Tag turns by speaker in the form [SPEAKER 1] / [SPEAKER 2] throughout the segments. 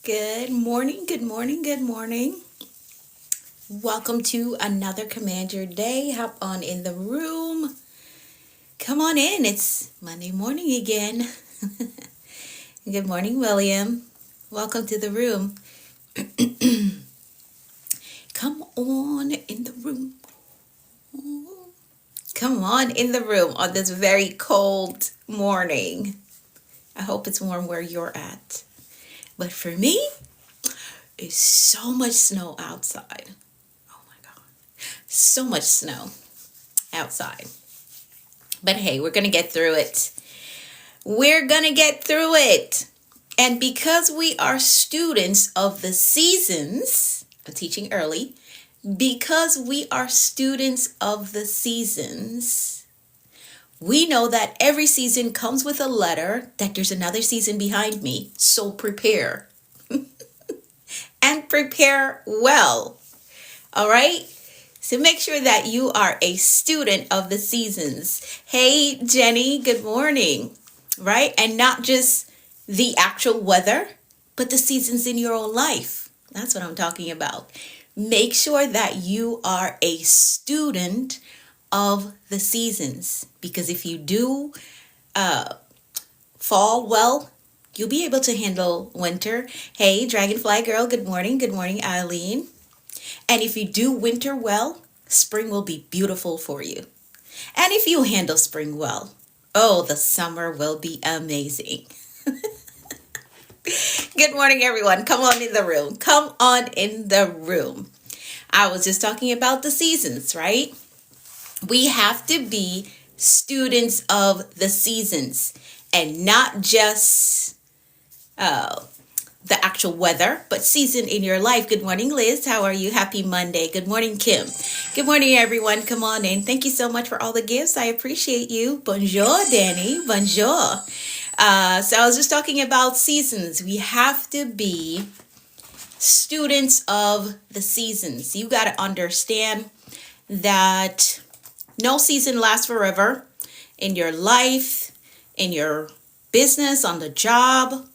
[SPEAKER 1] Good morning, good morning, good morning. Welcome to another Command Your Day. Hop on in the room. Come on in. It's Monday morning again. Good morning, William. Welcome to the room. Come on in the room. Come on in the room on this very cold morning. I hope it's warm where you're at. But for me, it's so much snow outside. Oh my God. So much snow outside. But hey, we're going to get through it. We're going to get through it. And because we are students of the seasons, I'm teaching early, because we are students of the seasons, we know that every season comes with a letter that there's another season behind me. So prepare. And prepare well. All right? So make sure that you are a student of the seasons. Hey, Jenny, good morning. Right? And not just the actual weather, but the seasons in your own life. That's what I'm talking about. Make sure that you are a student of the seasons. Because if you do fall well, you'll be able to handle winter. Hey, Dragonfly Girl, good morning. Good morning, Eileen. And if you do winter well, spring will be beautiful for you. And if you handle spring well, oh, the summer will be amazing. Good morning, everyone. Come on in the room. Come on in the room. I was just talking about the seasons, right? We have to be students of the seasons and not just the actual weather, but season in your life. Good morning, Liz. How are you? Happy Monday. Good morning, Kim. Good morning, everyone. Come on in. Thank you so much for all the gifts. I appreciate you. Bonjour, Danny. Bonjour. So I was just talking about seasons. We have to be students of the seasons. You got to understand that no season lasts forever in your life, in your business, on the job,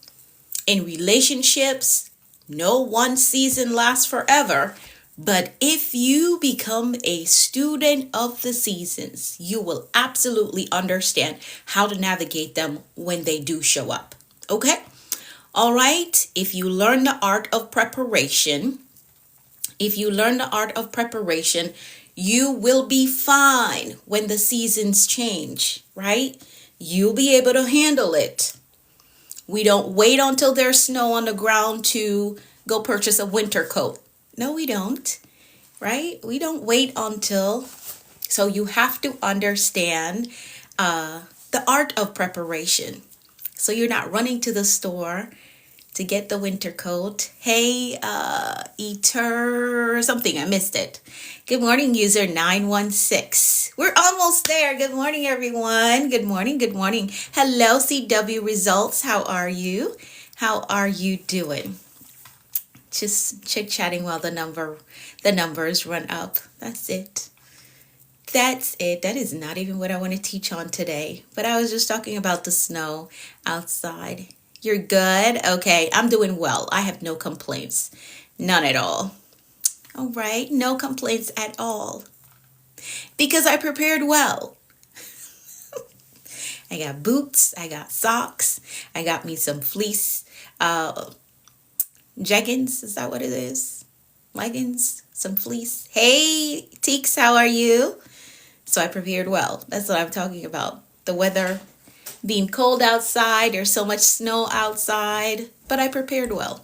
[SPEAKER 1] in relationships. No one season lasts forever. But if you become a student of the seasons, you will absolutely understand how to navigate them when they do show up. Okay? All right. If you learn the art of preparation, you will be fine when the seasons change, right? You'll be able to handle it. We don't wait until there's snow on the ground to go purchase a winter coat. No, we don't, right? We don't wait until. So you have to understand the art of preparation. So you're not running to the store to get the winter coat. Hey, Eater something, I missed it. Good morning, user 916. We're almost there. Good morning, everyone. Good morning, good morning. Hello, CW Results. How are you? How are you doing? Just chit-chatting while the numbers run up. That's it. That's it. That is not even what I want to teach on today. But I was just talking about the snow outside. You're good? Okay, I'm doing well. I have no complaints. None at all. All right, no complaints at all. Because I prepared well. I got boots, I got socks, I got me some fleece jeggings. Is that what it is? Leggings, some fleece. Hey, Teeks, how are you? So I prepared well. That's what I'm talking about. The weather being cold outside. There's so much snow outside. But I prepared well.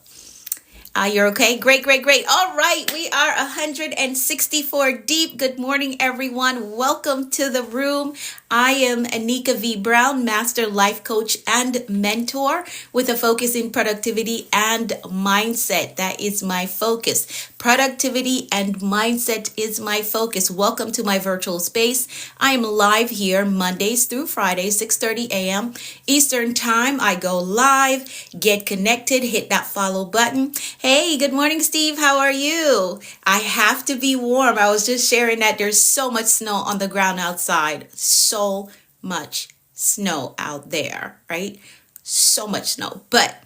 [SPEAKER 1] You're okay? Great, great, great. All right. We are 164 deep. Good morning, everyone. Welcome to the room. I am Anika V. Brown, Master Life Coach and Mentor with a focus in productivity and mindset. That is my focus. Productivity and mindset is my focus. Welcome to my virtual space. I am live here Mondays through Fridays, 6:30 a.m. Eastern Time. I go live. Get connected. Hit that follow button. Hey, good morning, Steve. How are you? I have to be warm. I was just sharing that there's so much snow on the ground outside. So much snow out there, right? So much snow. But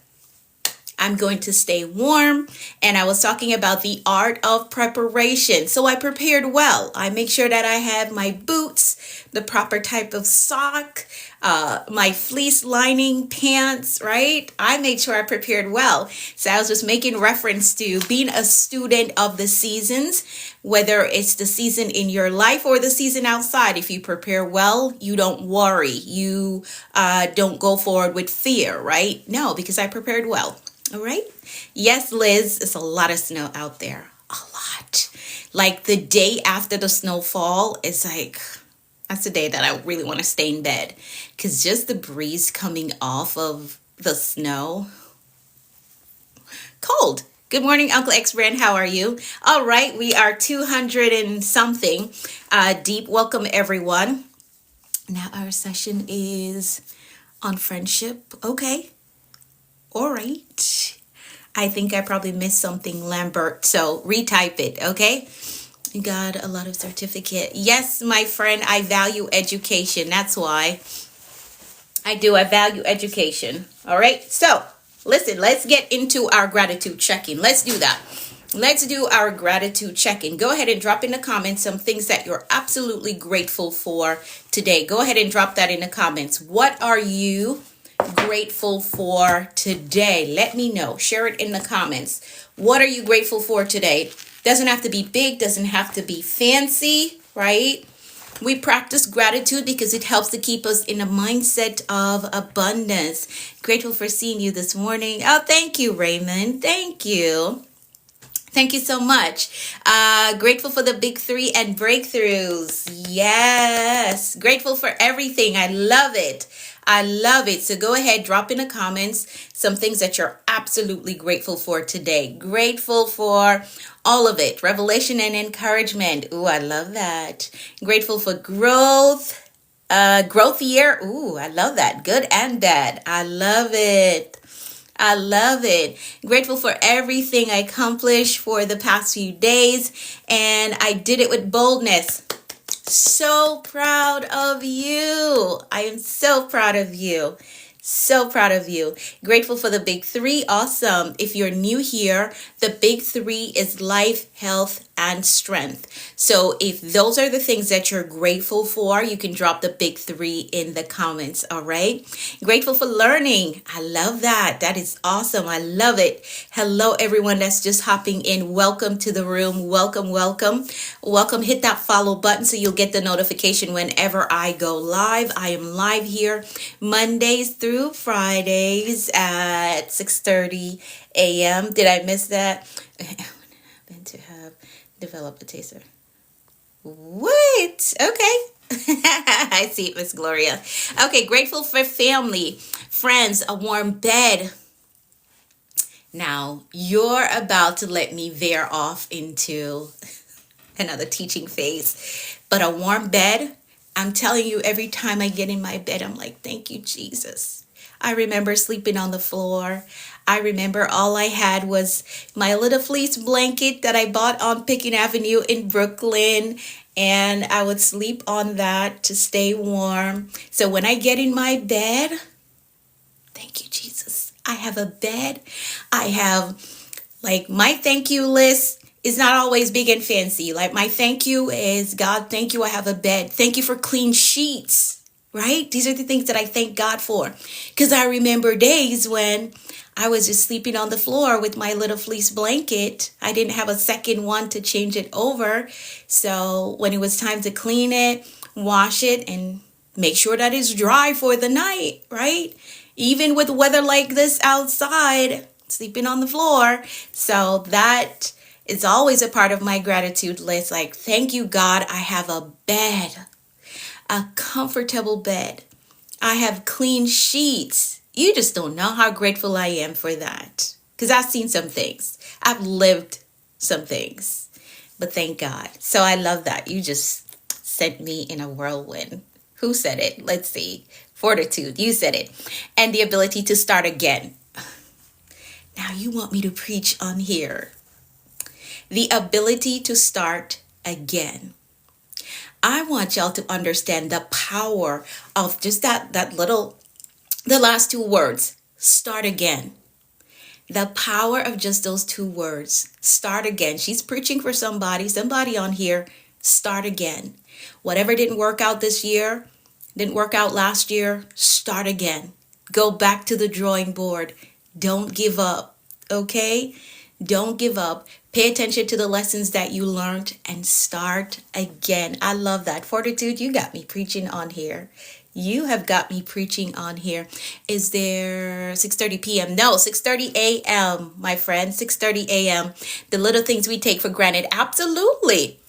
[SPEAKER 1] I'm going to stay warm. And I was talking about the art of preparation. So I prepared well. I make sure that I have my boots, the proper type of sock, my fleece lining pants, right? I made sure I prepared well. So I was just making reference to being a student of the seasons, whether it's the season in your life or the season outside. If you prepare well, you don't worry. You don't go forward with fear, right? No, because I prepared well. All right. Yes, Liz, it's a lot of snow out there. A lot. Like the day after the snowfall, it's like, that's the day that I really want to stay in bed. Because just the breeze coming off of the snow. Cold. Good morning, Uncle X Brand. How are you? All right. We are 200 and something deep. Welcome, everyone. Now our session is on friendship. Okay. All right. I think I probably missed something, Lambert. So retype it. Okay. You got a lot of certificate. Yes, my friend, I value education. That's why I do. I value education. All right. So listen, let's get into our gratitude check-in. Let's do that. Let's do our gratitude check-in. Go ahead and drop in the comments some things that you're absolutely grateful for today. Go ahead and drop that in the comments. What are you grateful for today? Let me know. Share it in the comments. What are you grateful for today? Doesn't have to be big, doesn't have to be fancy, right? We practice gratitude because it helps to keep us in a mindset of abundance. Grateful for seeing you this morning. Oh, thank you, Raymond. Thank you. Thank you so much. Grateful for the big three and breakthroughs. Yes. Grateful for everything. I love it. I love it. So go ahead, drop in the comments some things that you're absolutely grateful for today. Grateful for all of it. Revelation and encouragement. Ooh, I love that. Grateful for growth. Growth year. Ooh, I love that. Good and bad. I love it. I love it. Grateful for everything I accomplished for the past few days, and I did it with boldness. So proud of you. I am so proud of you. So proud of you. Grateful for the big three. Awesome. If you're new here, the big three is life, health, and strength. So if those are the things that you're grateful for, you can drop the big three in the comments. All right. Grateful for learning. I love that. That is awesome. I love it. Hello, everyone that's just hopping in. Welcome to the room. Welcome, welcome. Welcome. Hit that follow button so you'll get the notification whenever I go live. I am live here Mondays through Fridays at 6:30 a.m. Did I miss that? Been to have developed a taster. What? Okay. I see it, Miss Gloria. Okay, grateful for family, friends, a warm bed. Now, you're about to let me veer off into another teaching phase. But a warm bed, I'm telling you, every time I get in my bed, I'm like, thank you, Jesus. I remember sleeping on the floor. I remember all I had was my little fleece blanket that I bought on Picking Avenue in Brooklyn. And I would sleep on that to stay warm. So when I get in my bed, thank you, Jesus. I have a bed. I have like my thank you list is not always big and fancy. Like my thank you is, God, thank you. I have a bed. Thank you for clean sheets. Right? These are the things that I thank God for. Because I remember days when I was just sleeping on the floor with my little fleece blanket. I didn't have a second one to change it over. So when it was time to clean it, wash it, and make sure that it's dry for the night, right? Even with weather like this outside, sleeping on the floor. So that is always a part of my gratitude list. Like, thank you, God, I have a bed. A comfortable bed. I have clean sheets. You just don't know how grateful I am for that. Because I've seen some things. I've lived some things. But thank God. So I love that. You just sent me in a whirlwind. Who said it? Let's see. Fortitude. You said it. And the ability to start again. Now you want me to preach on here. The ability to start again. I want y'all to understand the power of just that little, the last two words, start again. The power of just those two words. Start again. She's preaching for somebody on here. Start again. Whatever didn't work out this year, didn't work out last year, start again. Go back to the drawing board. Don't give up, okay? Don't give up. Pay attention to the lessons that you learned and start again. I love that. Fortitude, you got me preaching on here. You have got me preaching on here. Is there 6:30 p.m.? No, 6:30 a.m., my friend. 6:30 a.m. The little things we take for granted. Absolutely.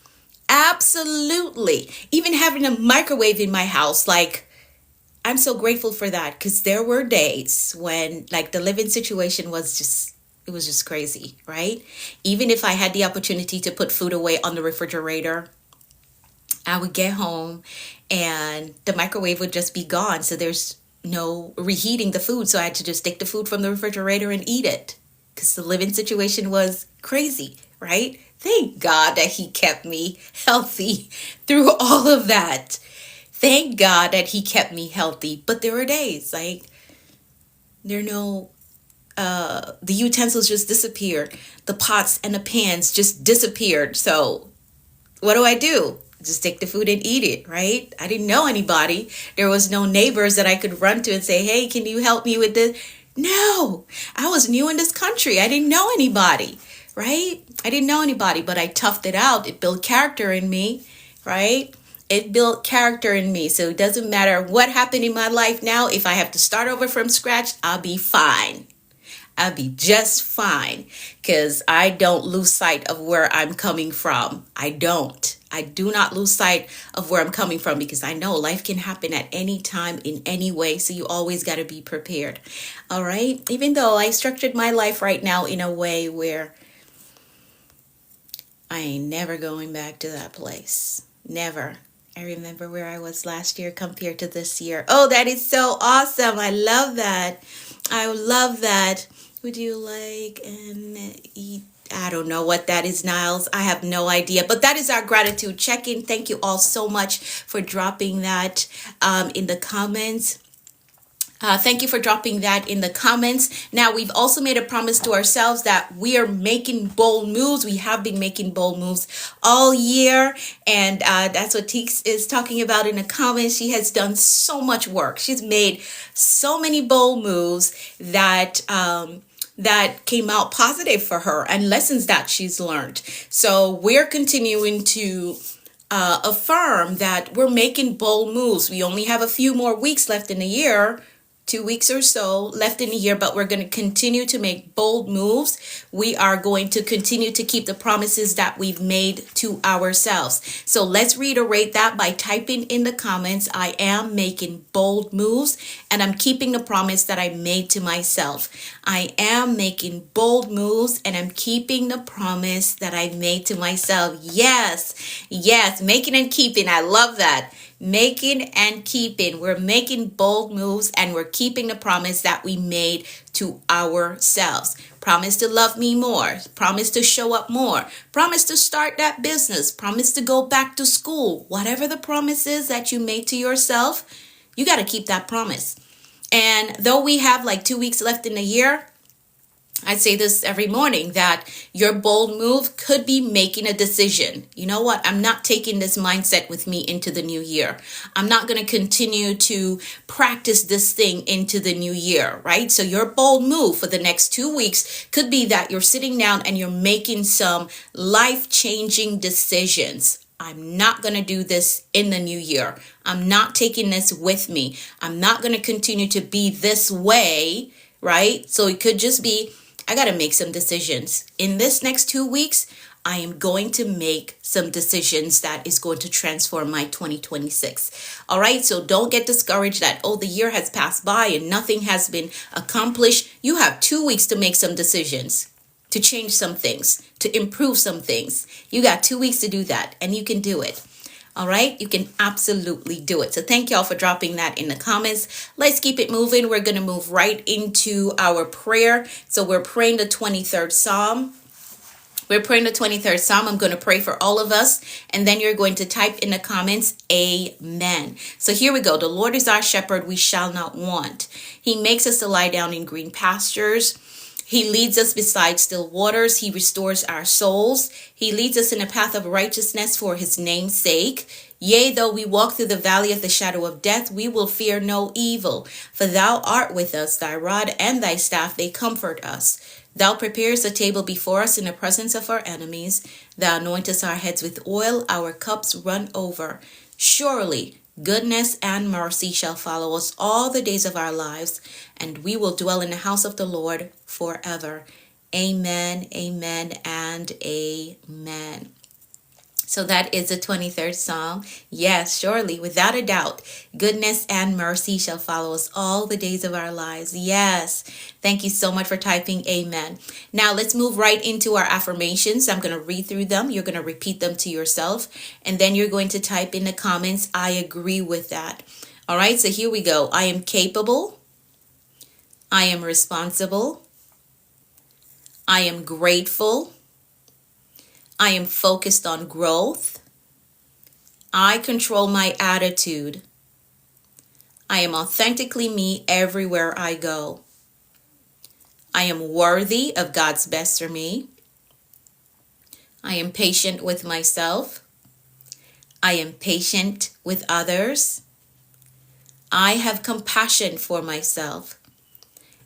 [SPEAKER 1] Absolutely. Even having a microwave in my house, like, I'm so grateful for that, because there were days when, like, the living situation was just, it was just crazy, right? Even if I had the opportunity to put food away on the refrigerator, I would get home and the microwave would just be gone. So there's no reheating the food. So I had to just take the food from the refrigerator and eat it, because the living situation was crazy, right? Thank God that he kept me healthy through all of that. Thank God that he kept me healthy. But there were days like there are no, the utensils just disappeared. The pots and the pans just disappeared. So what do? Just take the food and eat it, right? I didn't know anybody. There was no neighbors that I could run to and say, hey, can you help me with this? No, I was new in this country. I didn't know anybody, right? I didn't know anybody, but I toughed it out. It built character in me, right? It built character in me. So it doesn't matter what happened in my life now. If I have to start over from scratch, I'll be fine. I'll be just fine, because I don't lose sight of where I'm coming from. I do not lose sight of where I'm coming from, because I know life can happen at any time in any way. So you always got to be prepared. All right. Even though I structured my life right now in a way where I ain't never going back to that place. Never. I remember where I was last year compared to this year. Oh, that is so awesome. I love that. I love that. Would you like and eat? I don't know what that is, Niles. I have no idea. But that is our gratitude check-in. Thank you all so much for dropping that in the comments. Thank you for dropping that in the comments. Now, we've also made a promise to ourselves that we are making bold moves. We have been making bold moves all year. And that's what Teeks is talking about in the comments. She has done so much work. She's made so many bold moves that that came out positive for her, and lessons that she's learned. So we're continuing to affirm that we're making bold moves. We only have a few more weeks left in the year, 2 weeks or so left in the year, but we're going to continue to make bold moves. We are going to continue to keep the promises that we've made to ourselves. So let's reiterate that by typing in the comments, I am making bold moves and I'm keeping the promise that I made to myself. I am making bold moves and I'm keeping the promise that I made to myself. Yes, making and keeping. I love that. Making and keeping. We're making bold moves and we're keeping the promise that we made to ourselves. Promise to love me more. Promise to show up more. Promise to start that business. Promise to go back to school. Whatever the promise is that you made to yourself, you got to keep that promise. And though we have like 2 weeks left in the year, I say this every morning, that your bold move could be making a decision. You know what? I'm not taking this mindset with me into the new year. I'm not going to continue to practice this thing into the new year, right? So your bold move for the next 2 weeks could be that you're sitting down and you're making some life-changing decisions. I'm not going to do this in the new year. I'm not taking this with me. I'm not going to continue to be this way, right? So it could just be, I got to make some decisions. In this next 2 weeks, I am going to make some decisions that is going to transform my 2026. All right. So don't get discouraged that, oh, the year has passed by and nothing has been accomplished. You have 2 weeks to make some decisions, to change some things, to improve some things. You got 2 weeks to do that and you can do it. All right, you can absolutely do it. So thank y'all for dropping that in the comments. Let's keep it moving. We're going to move right into our prayer. So we're praying the 23rd Psalm. We're praying the 23rd Psalm. I'm going to pray for all of us. And then you're going to type in the comments, amen. So here we go. The Lord is our shepherd. We shall not want. He makes us to lie down in green pastures. He leads us beside still waters. He restores our souls. He leads us in a path of righteousness for his name's sake. Yea, though we walk through the valley of the shadow of death, we will fear no evil. For thou art with us, thy rod and thy staff, they comfort us. Thou preparest a table before us in the presence of our enemies. Thou anointest our heads with oil, our cups run over. Surely goodness and mercy shall follow us all the days of our lives, and we will dwell in the house of the Lord forever. Amen, amen, and amen. So that is the 23rd Psalm. Yes, surely, without a doubt, goodness and mercy shall follow us all the days of our lives. Yes. Thank you so much for typing amen. Now let's move right into our affirmations. I'm going to read through them. You're going to repeat them to yourself. And then you're going to type in the comments, I agree with that. All right, so here we go. I am capable. I am responsible. I am grateful. I am focused on growth. I control my attitude. I am authentically me everywhere I go. I am worthy of God's best for me. I am patient with myself. I am patient with others. I have compassion for myself,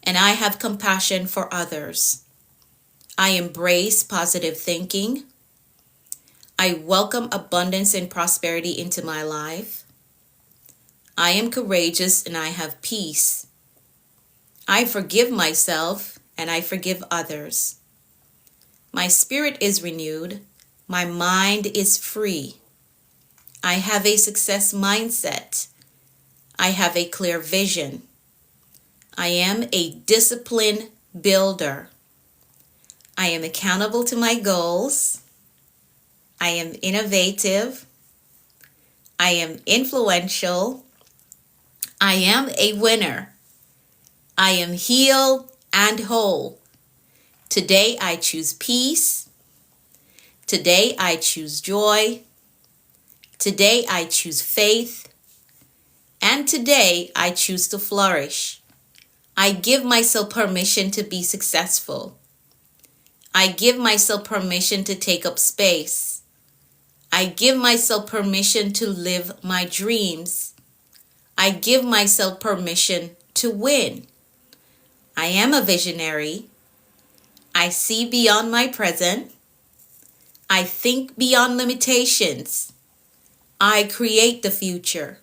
[SPEAKER 1] and I have compassion for others. I embrace positive thinking. I welcome abundance and prosperity into my life. I am courageous and I have peace. I forgive myself and I forgive others. My spirit is renewed. My mind is free. I have a success mindset. I have a clear vision. I am a discipline builder. I am accountable to my goals. I am innovative. I am influential. I am a winner. I am healed and whole. Today I choose peace. Today I choose joy. Today I choose faith. And today I choose to flourish. I give myself permission to be successful. I give myself permission to take up space. I give myself permission to live my dreams. I give myself permission to win. I am a visionary. I see beyond my present. I think beyond limitations. I create the future.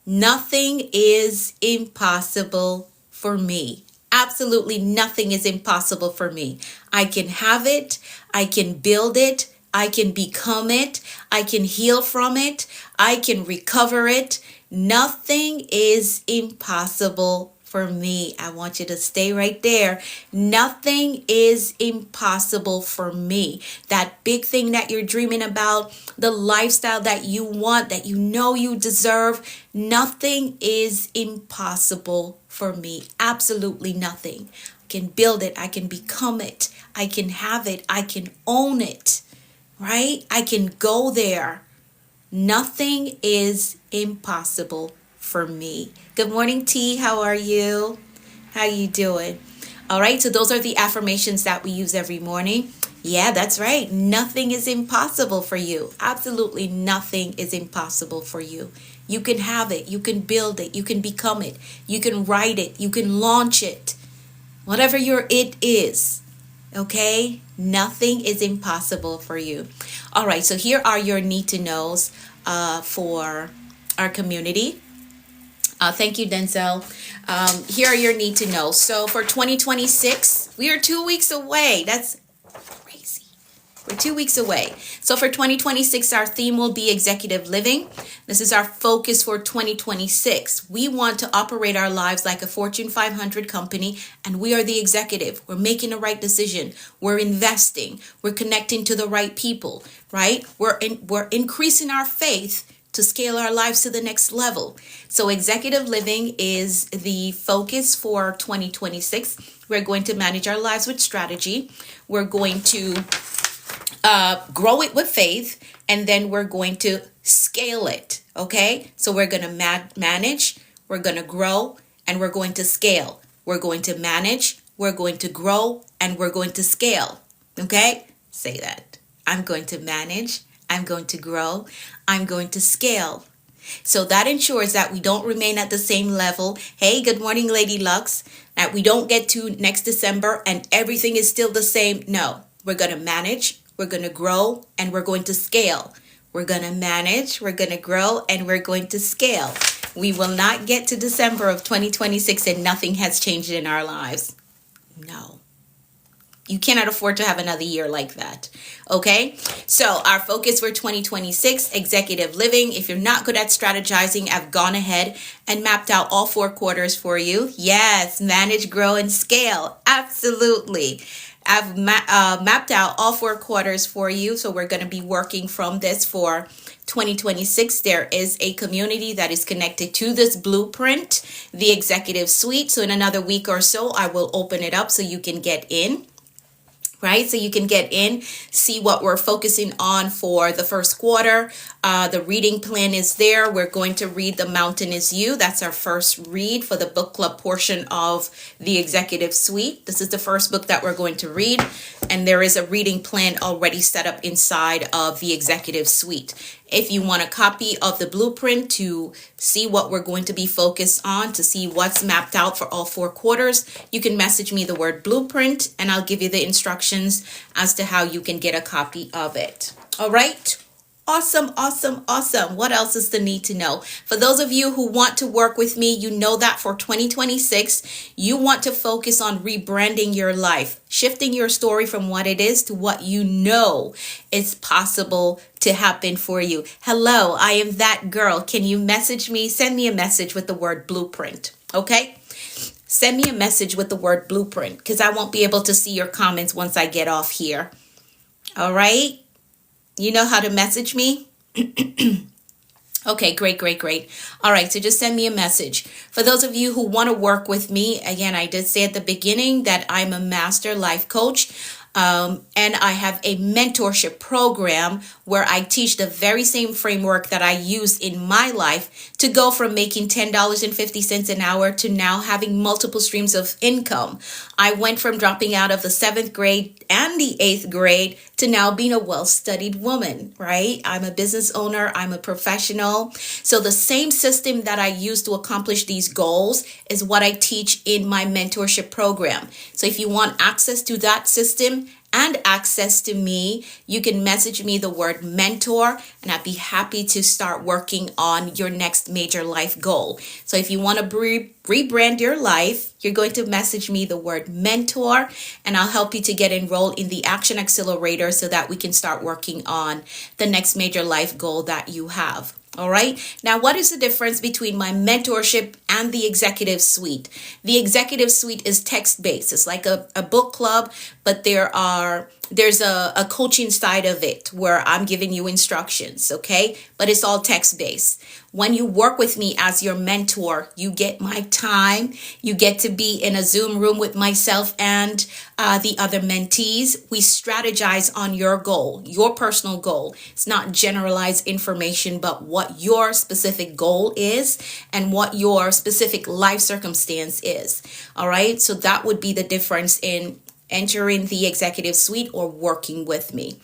[SPEAKER 1] Nothing is impossible for me. Absolutely nothing is impossible for me. I can have it. I can build it. I can become it. I can heal from it. I can recover it. Nothing is impossible for me. I want you to stay right there. Nothing is impossible for me. That big thing that you're dreaming about, the lifestyle that you want, that you know you deserve, nothing is impossible for me. Absolutely nothing. I can build it. I can become it. I can have it. I can own it. Right? I can go there. Nothing is impossible for me. Good morning, T. How are you? How you doing? All right, so those are the affirmations that we use every morning. Yeah, that's right. Nothing is impossible for you. Absolutely nothing is impossible for you. You can have it. You can build it. You can become it. You can write it. You can launch it. Whatever your it is. Okay? Nothing is impossible for you. All right, so here are your need to knows for our community. Thank you, Denzel. Here are your need to know. So for 2026, we are 2 weeks away. That's crazy. We're 2 weeks away. So for 2026, our theme will be executive living. This is our focus for 2026. We want to operate our lives like a Fortune 500 company, and we are the executive. We're making the right decision. We're investing. We're connecting to the right people, right? We're increasing our faith to scale our lives to the next level. So executive living is the focus for 2026. We're going to manage our lives with strategy. We're going to grow it with faith, and then we're going to scale it. Okay, so we're going to manage, we're going to grow, and we're going to scale. We're going to manage, we're going to grow, and we're going to scale. Okay? Say that. I'm going to manage, I'm going to grow, I'm going to scale. So that ensures that we don't remain at the same level. Hey, good morning, Lady Lux. That we don't get to next December and everything is still the same. No, we're going to manage, we're going to grow, and we're going to scale. We're going to manage, we're going to grow, and we're going to scale. We will not get to December of 2026 and nothing has changed in our lives. No. You cannot afford to have another year like that. Okay? So our focus for 2026, executive living. If you're not good at strategizing, I've gone ahead and mapped out all 4 quarters for you. Yes, manage, grow, and scale. Absolutely. I've mapped out all 4 quarters for you. So we're going to be working from this for 2026. There is a community that is connected to this blueprint, the executive suite. So in another week or so, I will open it up so you can get in. Right? So you can get in, see what we're focusing on for the first quarter. The reading plan is there. We're going to read The Mountain Is You. That's our first read for the book club portion of the executive suite. This is the first book that we're going to read. And there is a reading plan already set up inside of the executive suite. If you want a copy of the blueprint to see what we're going to be focused on, to see what's mapped out for all 4 quarters, you can message me the word blueprint and I'll give you the instructions as to how you can get a copy of it. All right. Awesome, awesome, awesome. What else is the need to know? For those of you who want to work with me, you know that for 2026, you want to focus on rebranding your life, shifting your story from what it is to what you know is possible to happen for you. Hello, I am that girl. Can you message me? Send me a message with the word blueprint. Okay? Send me a message with the word blueprint because I won't be able to see your comments once I get off here. All right? You know how to message me? Okay, great, great, great. All right, so just send me a message. For those of you who want to work with me, again, I did say at the beginning that I'm a master life coach. And I have a mentorship program where I teach the very same framework that I use in my life to go from making $10.50 an hour to now having multiple streams of income. I went from dropping out of the 7th grade and the 8th grade to now being a well-studied woman, right? I'm a business owner. I'm a professional. So the same system that I use to accomplish these goals is what I teach in my mentorship program. So if you want access to that system and access to me, you can message me the word mentor and I'd be happy to start working on your next major life goal. So if you want to rebrand your life, you're going to message me the word mentor and I'll help you to get enrolled in the Action Accelerator so that we can start working on the next major life goal that you have. All right. Now, what is the difference between my mentorship and the executive suite? The executive suite is text-based. It's like a book club, but there's a coaching side of it where I'm giving you instructions. OK, but it's all text-based. When you work with me as your mentor, you get my time. You get to be in a Zoom room with myself and the other mentees. We strategize on your goal, your personal goal. It's not generalized information, but what your specific goal is and what your specific life circumstance is. All right. So that would be the difference in entering the executive suite or working with me.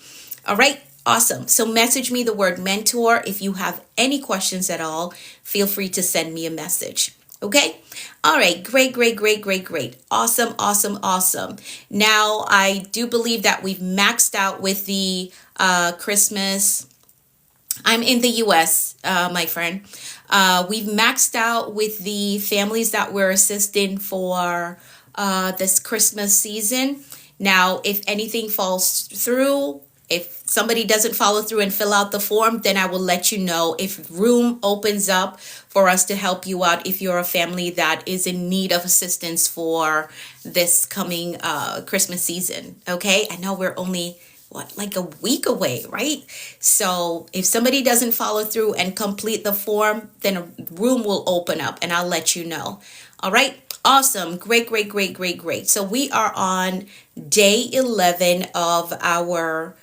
[SPEAKER 1] All right. Awesome. So message me the word mentor. If you have any questions at all, feel free to send me a message. Okay. All right. Great, great, great, great, great. Awesome, awesome, awesome. Now, I do believe that we've maxed out with the Christmas. I'm in the US, my friend. We've maxed out with the families that we're assisting for this Christmas season. Now, if anything falls through, if somebody doesn't follow through and fill out the form, then I will let you know if room opens up for us to help you out if you're a family that is in need of assistance for this coming Christmas season. Okay, I know we're only like a week away, right? So if somebody doesn't follow through and complete the form, then a room will open up and I'll let you know. All right. Awesome. Great, great, great, great, great. So we are on day 11 of our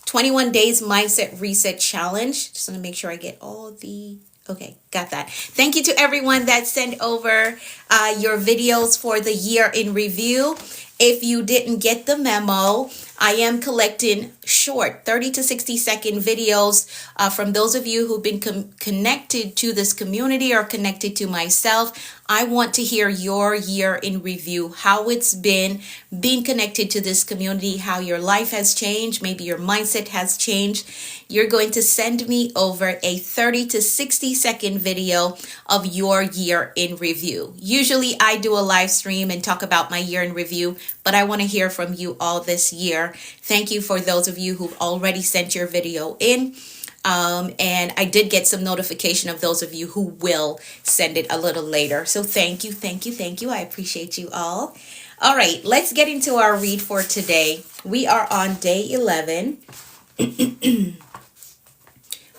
[SPEAKER 1] 21 days mindset reset challenge. Just want to make sure I get all the Okay, got that. Thank you to everyone that sent over your videos for the year in review. If you didn't get the memo, I am collecting short 30 to 60-second videos from those of you who've been connected to this community or connected to myself. I want to hear your year in review, how it's been being connected to this community, how your life has changed, maybe your mindset has changed. You're going to send me over a 30 to 60-second video of your year in review. Usually I do a live stream and talk about my year in review, but I want to hear from you all this year. Thank you for those of you who've already sent your video in. And I did get some notification of those of you who will send it a little later. So thank you, thank you, thank you. I appreciate you all. All right, let's get into our read for today. We are on day 11.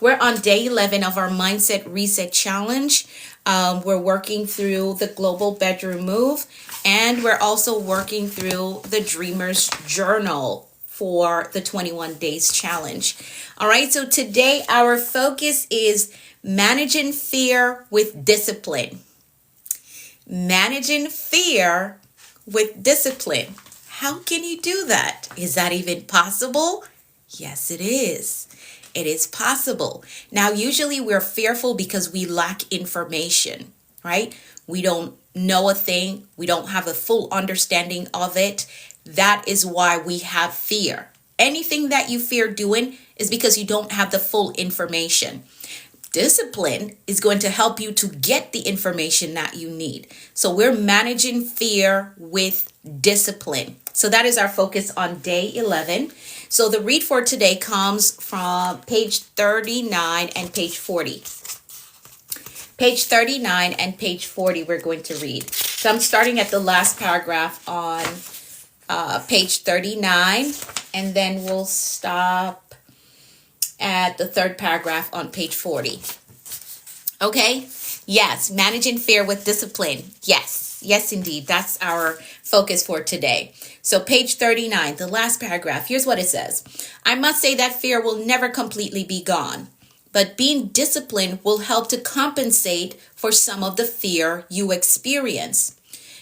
[SPEAKER 1] We're on day 11 of our Mindset Reset Challenge. We're working through the Global Bedroom Move, and we're also working through the Dreamer's Journal for the 21 Days Challenge. All right, so today our focus is managing fear with discipline. Managing fear with discipline. How can you do that? Is that even possible? Yes, it is. It is possible. Now, usually we're fearful because we lack information, right? We don't know a thing. We don't have a full understanding of it. That is why we have fear. Anything that you fear doing is because you don't have the full information. Discipline is going to help you to get the information that you need. So we're managing fear with discipline. So that is our focus on day 11. So the read for today comes from page 39 and page 40. Page 39 and page 40 we're going to read. So I'm starting at the last paragraph on page 39, and then we'll stop at the third paragraph on page 40. Okay? Yes, managing fear with discipline. Yes, yes indeed. That's our focus for today. So page 39, the last paragraph, here's what it says. I must say that fear will never completely be gone, but being disciplined will help to compensate for some of the fear you experience.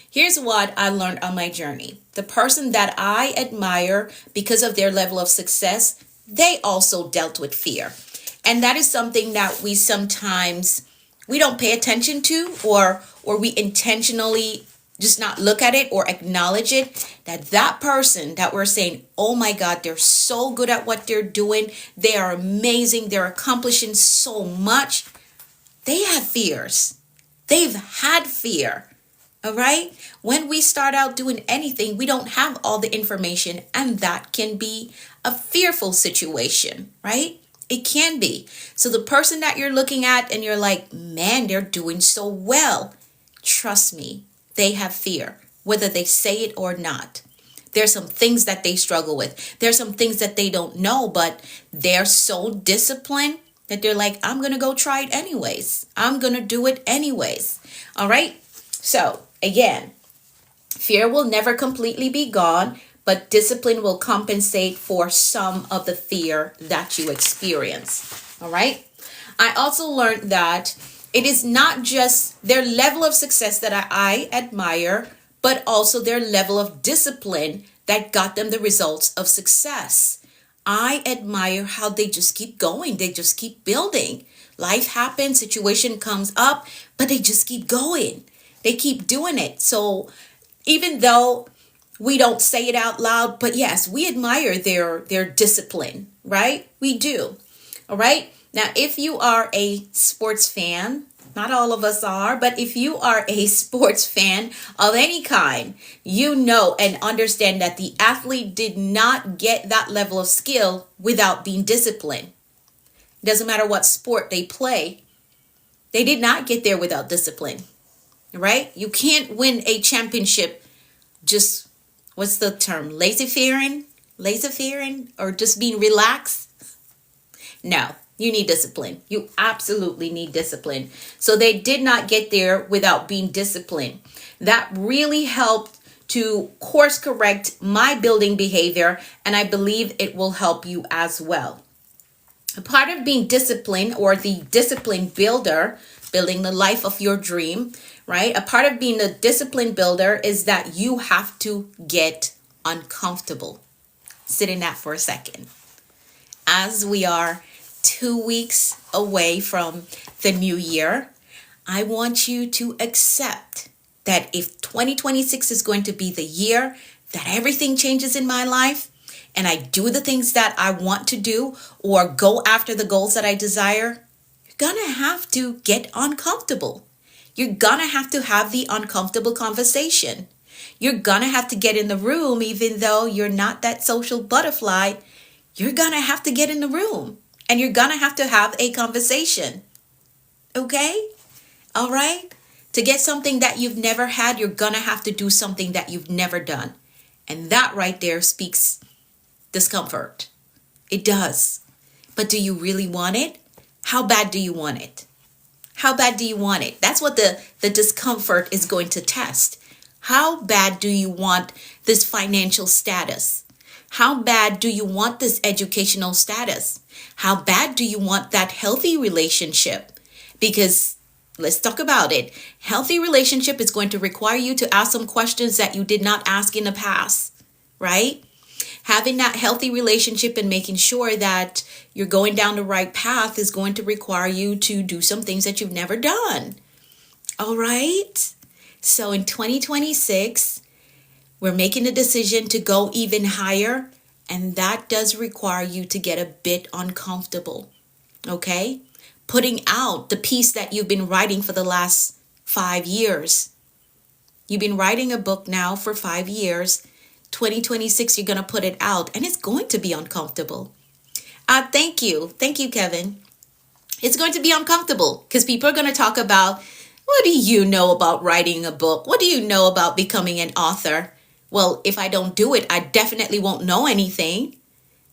[SPEAKER 1] Here's what I learned on my journey. The person that I admire because of their level of success, they also dealt with fear. And that is something that we don't pay attention to, or we intentionally just not look at it or acknowledge it, that person that we're saying, oh my God, they're so good at what they're doing. They are amazing. They're accomplishing so much. They have fears. They've had fear. All right. When we start out doing anything, we don't have all the information, and that can be a fearful situation, right? It can be. So the person that you're looking at and you're like, man, they're doing so well. Trust me, they have fear, whether they say it or not. There's some things that they struggle with. There's some things that they don't know, but they're so disciplined that they're like, I'm going to go try it anyways. I'm going to do it anyways. All right. So again, fear will never completely be gone, but discipline will compensate for some of the fear that you experience. All right. I also learned that it is not just their level of success that I admire, but also their level of discipline that got them the results of success. I admire how they just keep going. They just keep building. Life happens, situation comes up, but they just keep going. They keep doing it. So even though we don't say it out loud, but yes, we admire their discipline, right? We do. All right. Now, if you are a sports fan, not all of us are, but if you are a sports fan of any kind, you know and understand that the athlete did not get that level of skill without being disciplined. It doesn't matter what sport they play. They did not get there without discipline, right? You can't win a championship just, what's the term? Laissez-faire, or just being relaxed. No, you need discipline. You absolutely need discipline. So they did not get there without being disciplined. That really helped to course correct my building behavior, and I believe it will help you as well. A part of being disciplined, or the discipline builder, building the life of your dream, right? A part of being a discipline builder is that you have to get uncomfortable. Sit in that for a second. As we are 2 weeks away from the new year, I want you to accept that if 2026 is going to be the year that everything changes in my life, and I do the things that I want to do or go after the goals that I desire, you're going to have to get uncomfortable. You're going to have the uncomfortable conversation. You're going to have to get in the room, even though you're not that social butterfly. You're going to have to get in the room, and you're going to have a conversation. Okay? All right? To get something that you've never had, you're going to have to do something that you've never done. And that right there speaks discomfort. It does. But do you really want it? How bad do you want it? How bad do you want it? That's what the discomfort is going to test. How bad do you want this financial status? How bad do you want this educational status? How bad do you want that healthy relationship? Because let's talk about it. Healthy relationship is going to require you to ask some questions that you did not ask in the past, right? Having that healthy relationship and making sure that you're going down the right path is going to require you to do some things that you've never done. All right? So in 2026, we're making a decision to go even higher, and that does require you to get a bit uncomfortable. Okay? Putting out the piece that you've been writing for the last 5 years. You've been writing a book now for 5 years. 2026, you're going to put it out, and it's going to be uncomfortable. Thank you. Thank you, Kevin. It's going to be uncomfortable because people are going to talk about, what do you know about writing a book? What do you know about becoming an author? Well, if I don't do it, I definitely won't know anything,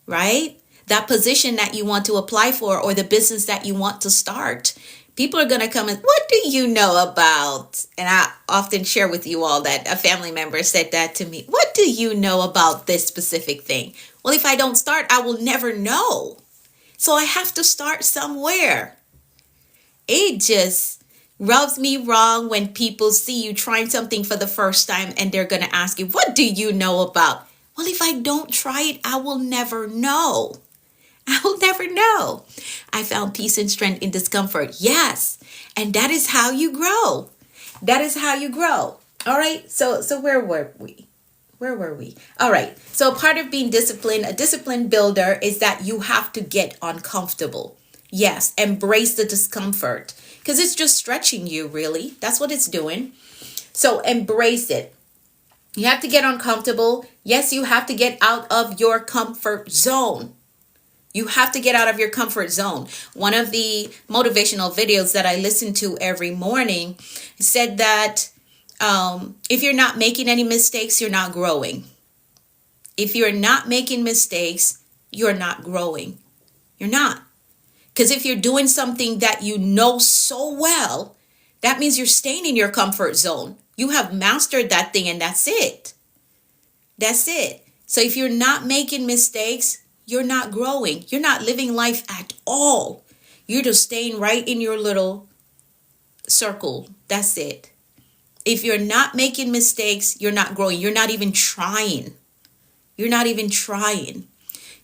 [SPEAKER 1] right? That position that you want to apply for, or the business that you want to start, people are going to come and, what do you know about? And I often share with you all that a family member said that to me. What do you know about this specific thing? Well, if I don't start, I will never know. So I have to start somewhere. It just rubs me wrong when people see you trying something for the first time and they're going to ask you, what do you know about? Well, if I don't try it, I will never know. I will never know. I found peace and strength in discomfort. Yes. And that is how you grow. That is how you grow. All right. So where were we? Where were we? All right. So part of being disciplined, a discipline builder, is that you have to get uncomfortable. Yes. Embrace the discomfort because it's just stretching you, really. That's what it's doing. So embrace it. You have to get uncomfortable. Yes, you have to get out of your comfort zone. You have to get out of your comfort zone. One of the motivational videos that I listen to every morning said that if you're not making any mistakes, you're not growing. If you're not making mistakes, you're not growing. You're not. Because if you're doing something that you know so well, that means you're staying in your comfort zone. You have mastered that thing, and that's it. That's it. So if you're not making mistakes, you're not growing. You're not living life at all. You're just staying right in your little circle. That's it. If you're not making mistakes, you're not growing. You're not even trying. You're not even trying.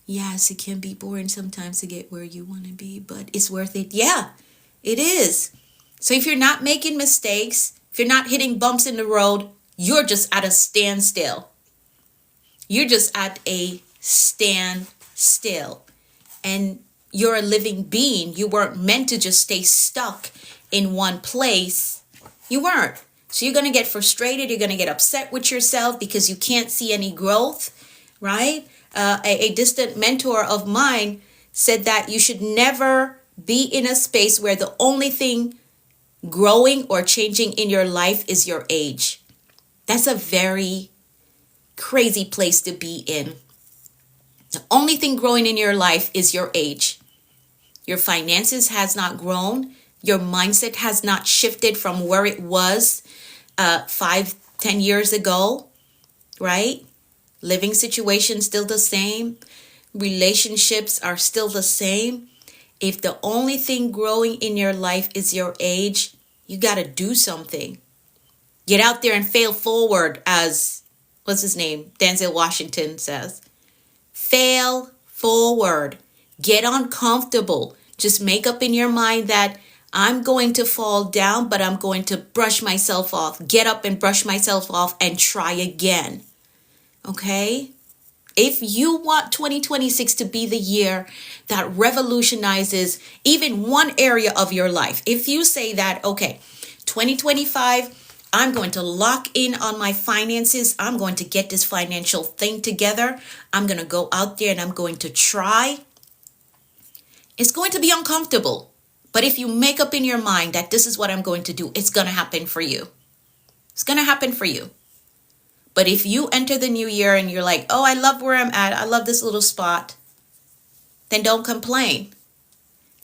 [SPEAKER 1] Yes, it can be boring sometimes to get where you want to be, but it's worth it. Yeah, it is. So if you're not making mistakes, if you're not hitting bumps in the road, you're just at a standstill. You're just at a standstill. And you're a living being. You weren't meant to just stay stuck in one place. You weren't. So you're going to get frustrated. You're going to get upset with yourself because you can't see any growth, right? A distant mentor of mine said that you should never be in a space where the only thing growing or changing in your life is your age. That's a very crazy place to be in. The only thing growing in your life is your age. Your finances has not grown. Your mindset has not shifted from where it was 5-10 years ago, right? Living situations still the same. Relationships are still the same. If the only thing growing in your life is your age, you got to do something. Get out there and fail forward, as what's his name? Denzel Washington says. Fail forward. Get uncomfortable. Just make up in your mind that I'm going to fall down, but I'm going to brush myself off. Get up and brush myself off and try again. Okay? If you want 2026 to be the year that revolutionizes even one area of your life, if you say that, okay, 2025, I'm going to lock in on my finances. I'm going to get this financial thing together. I'm going to go out there and I'm going to try. It's going to be uncomfortable. But if you make up in your mind that this is what I'm going to do, it's going to happen for you. It's going to happen for you. But if you enter the new year and you're like, oh, I love where I'm at, I love this little spot, then don't complain.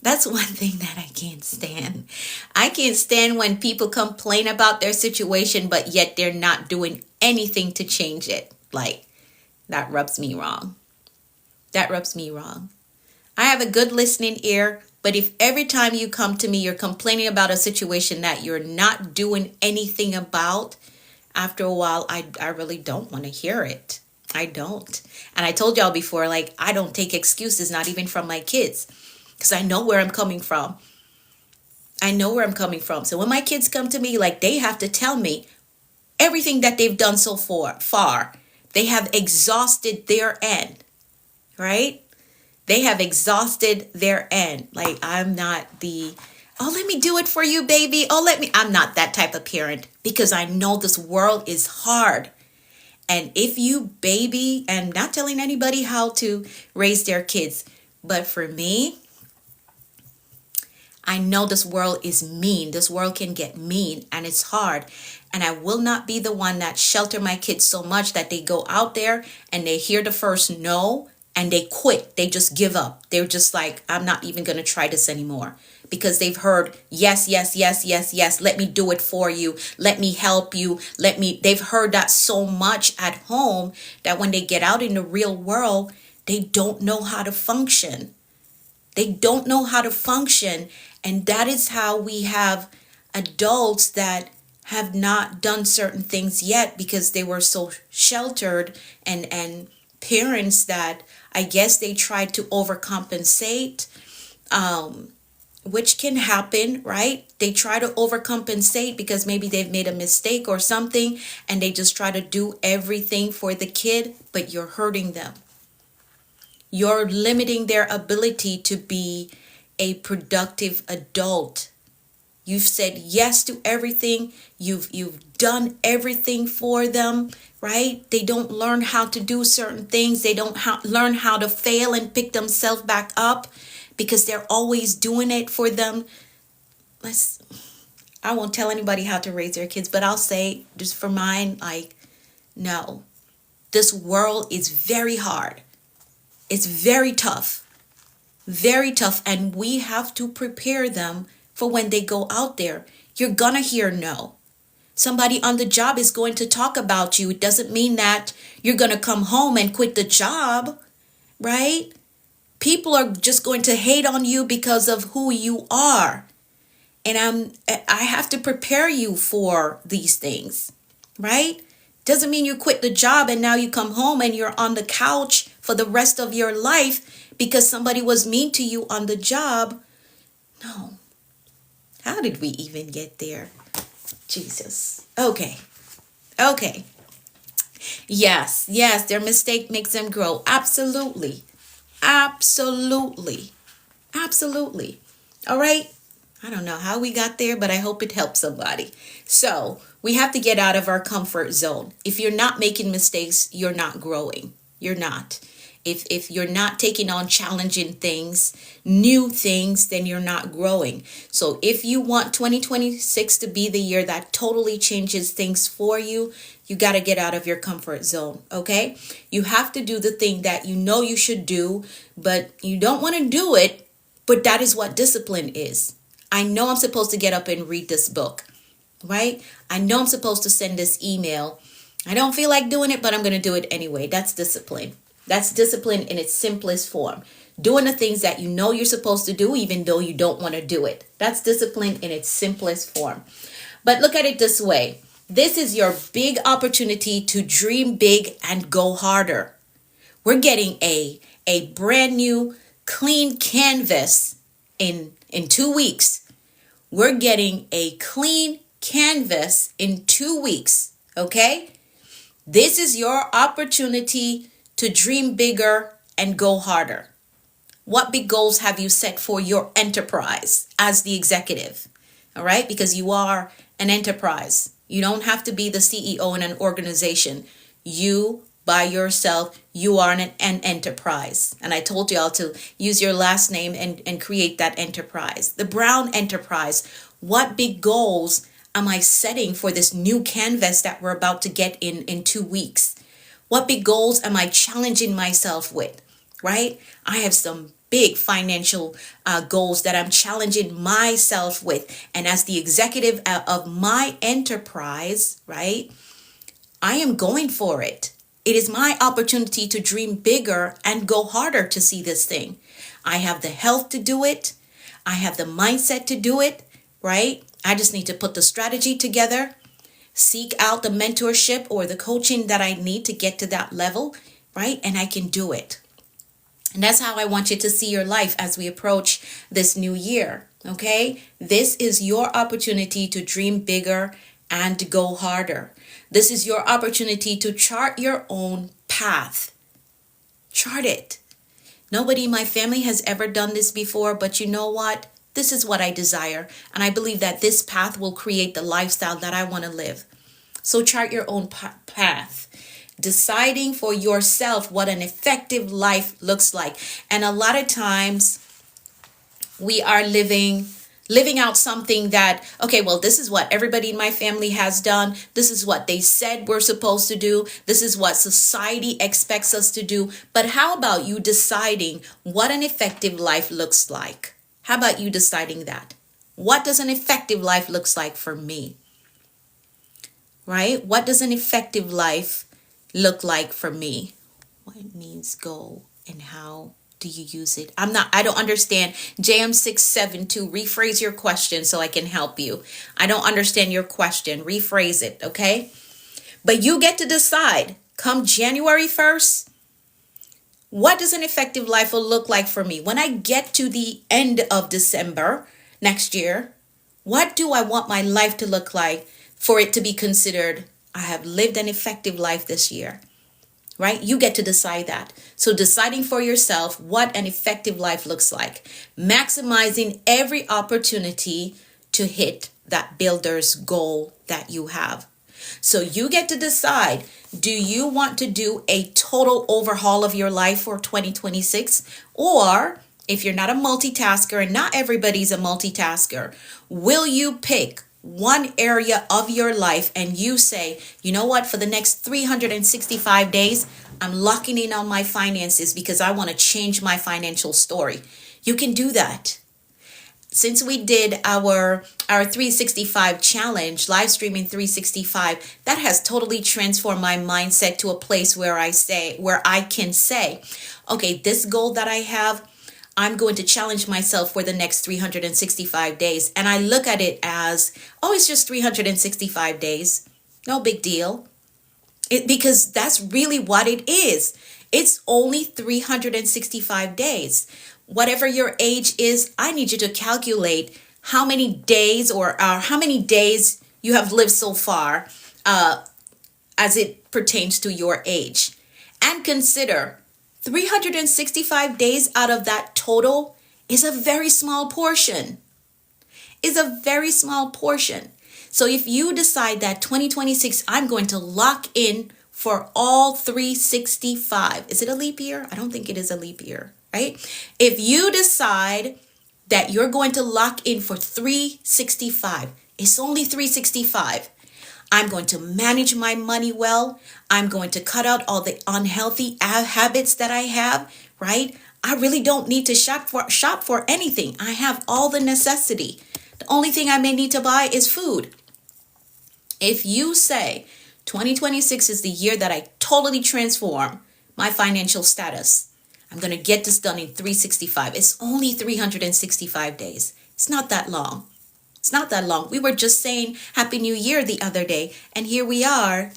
[SPEAKER 1] That's one thing that I can't stand. I can't stand when people complain about their situation, but yet they're not doing anything to change it. Like, that rubs me wrong. That rubs me wrong. I have a good listening ear, but if every time you come to me, you're complaining about a situation that you're not doing anything about, after a while, I really don't want to hear it. I don't. And I told y'all before, like, I don't take excuses, not even from my kids, because I know where I'm coming from. I know where I'm coming from. So when my kids come to me, like, they have to tell me everything that they've done so far. They have exhausted their end, right? They have exhausted their end. Like, I'm not the, oh, let me do it for you, baby. I'm not that type of parent, because I know this world is hard. And if you baby, and not telling anybody how to raise their kids, but for me, I know this world is mean. This world can get mean and it's hard. And I will not be the one that shelter my kids so much that they go out there and they hear the first no and they quit. They just give up. They're just like, I'm not even going to try this anymore, because they've heard yes, yes, yes, yes, yes. Let me do it for you. Let me help you. They've heard that so much at home that when they get out in the real world, they don't know how to function. They don't know how to function. And that is how we have adults that have not done certain things yet, because they were so sheltered, and parents that I guess they tried to overcompensate, which can happen, right? They try to overcompensate because maybe they've made a mistake or something, and they just try to do everything for the kid, but you're hurting them. You're limiting their ability to be a productive adult. You've said yes to everything. You've done everything for them, right? They don't learn how to do certain things. They don't learn how to fail and pick themselves back up, because they're always doing it for them. I won't tell anybody how to raise their kids, but I'll say just for mine, like, no. This world is very hard. It's very tough. Very tough. And we have to prepare them for when they go out there. You're gonna hear no. Somebody on the job is going to talk about you. It doesn't mean that you're gonna come home and quit the job, right? People are just going to hate on you because of who you are. And I have to prepare you for these things, right? Doesn't mean you quit the job and now you come home and you're on the couch for the rest of your life because somebody was mean to you on the job. No. How did we even get there? Jesus. Okay. Yes, their mistake makes them grow. Absolutely. All right. I don't know how we got there, but I hope it helps somebody. So we have to get out of our comfort zone. If you're not making mistakes, you're not growing. You're not. If you're not taking on challenging things, new things, then you're not growing. So if you want 2026 to be the year that totally changes things for you, you got to get out of your comfort zone, okay? You have to do the thing that you know you should do, but you don't want to do it, but that is what discipline is. I know I'm supposed to get up and read this book, right? I know I'm supposed to send this email. I don't feel like doing it, but I'm going to do it anyway. That's discipline. That's discipline in its simplest form. doing the things that you know you're supposed to do, even though you don't want to do it. That's discipline in its simplest form. But look at it this way. This is your big opportunity to dream big and go harder. We're getting a brand new clean canvas in 2 weeks. We're getting a clean canvas in 2 weeks, okay? This is your opportunity to dream bigger and go harder. What big goals have you set for your enterprise as the executive? All right, because you are an enterprise. You don't have to be the CEO in an organization. You by yourself, you are an enterprise. And I told y'all to use your last name and create that enterprise. The Brown enterprise. What big goals am I setting for this new canvas that we're about to get in 2 weeks? What big goals am I challenging myself with, right? I have some big financial goals that I'm challenging myself with. And as the executive of my enterprise, right, I am going for it. It is my opportunity to dream bigger and go harder to see this thing. I have the health to do it. I have the mindset to do it, right? I just need to put the strategy together, seek out the mentorship or the coaching that I need to get to that level, right? And I can do it. And that's how I want you to see your life as we approach this new year, okay? This is your opportunity to dream bigger and go harder. This is your opportunity to chart your own path. Chart it. Nobody in my family has ever done this before, but you know what? This is what I desire. And I believe that this path will create the lifestyle that I want to live. So chart your own path. Deciding for yourself what an effective life looks like. And a lot of times we are living out something that, okay, well, this is what everybody in my family has done. This is what they said we're supposed to do. This is what society expects us to do. But how about you deciding what an effective life looks like? How about you deciding that? What does an effective life looks like for me? Right? What does an effective life look like for me? What it means go and how do you use it? I don't understand. JM672, rephrase your question so I can help you. I don't understand your question. Rephrase it, okay? But you get to decide come January 1st, what does an effective life will look like for me? When I get to the end of December next year, what do I want my life to look like for it to be considered I have lived an effective life this year? Right? You get to decide that. So deciding for yourself what an effective life looks like. Maximizing every opportunity to hit that builder's goal that you have. So you get to decide, do you want to do a total overhaul of your life for 2026? Or if you're not a multitasker, and not everybody's a multitasker, will you pick one area of your life and you say, you know what, for the next 365 days, I'm locking in on my finances because I want to change my financial story. You can do that. Since we did our 365 challenge, live streaming 365, that has totally transformed my mindset to a place where I can say, okay, this goal that I have, I'm going to challenge myself for the next 365 days. And I look at it as, oh, it's just 365 days. No big deal. Because that's really what it is. It's only 365 days. Whatever your age is, I need you to calculate how many days or how many days you have lived so far as it pertains to your age. And consider 365 days out of that total is a very small portion. Is a very small portion. So if you decide that 2026, I'm going to lock in for all 365. Is it a leap year? I don't think it is a leap year, right? If you decide that you're going to lock in for 365, it's only 365. I'm going to manage my money well. I'm going to cut out all the unhealthy habits that I have, right? I really don't need to shop for anything. I have all the necessity. The only thing I may need to buy is food. If you say 2026 is the year that I totally transform my financial status, I'm going to get this done in 365. It's only 365 days. It's not that long. It's not that long. We were just saying Happy New Year the other day, and here we are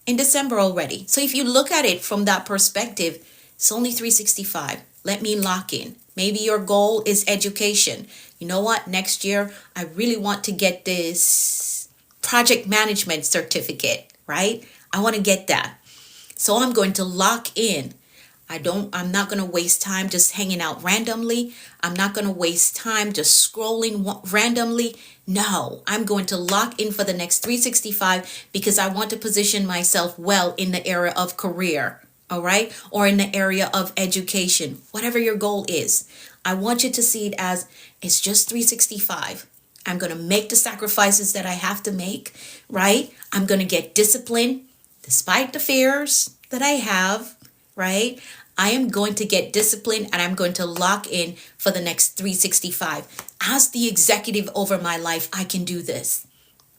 [SPEAKER 1] in December already. So if you look at it from that perspective, it's only 365. Let me lock in. Maybe your goal is education. You know what? Next year, I really want to get this project management certificate, right? I want to get that. So I'm going to lock in. I'm not going to waste time just hanging out randomly. I'm not going to waste time just scrolling randomly. No, I'm going to lock in for the next 365 because I want to position myself well in the area of career, all right? Or in the area of education, whatever your goal is. I want you to see it as it's just 365. I'm going to make the sacrifices that I have to make, right? I'm going to get disciplined despite the fears that I have, right? I am going to get disciplined and I'm going to lock in for the next 365. As the executive over my life, I can do this.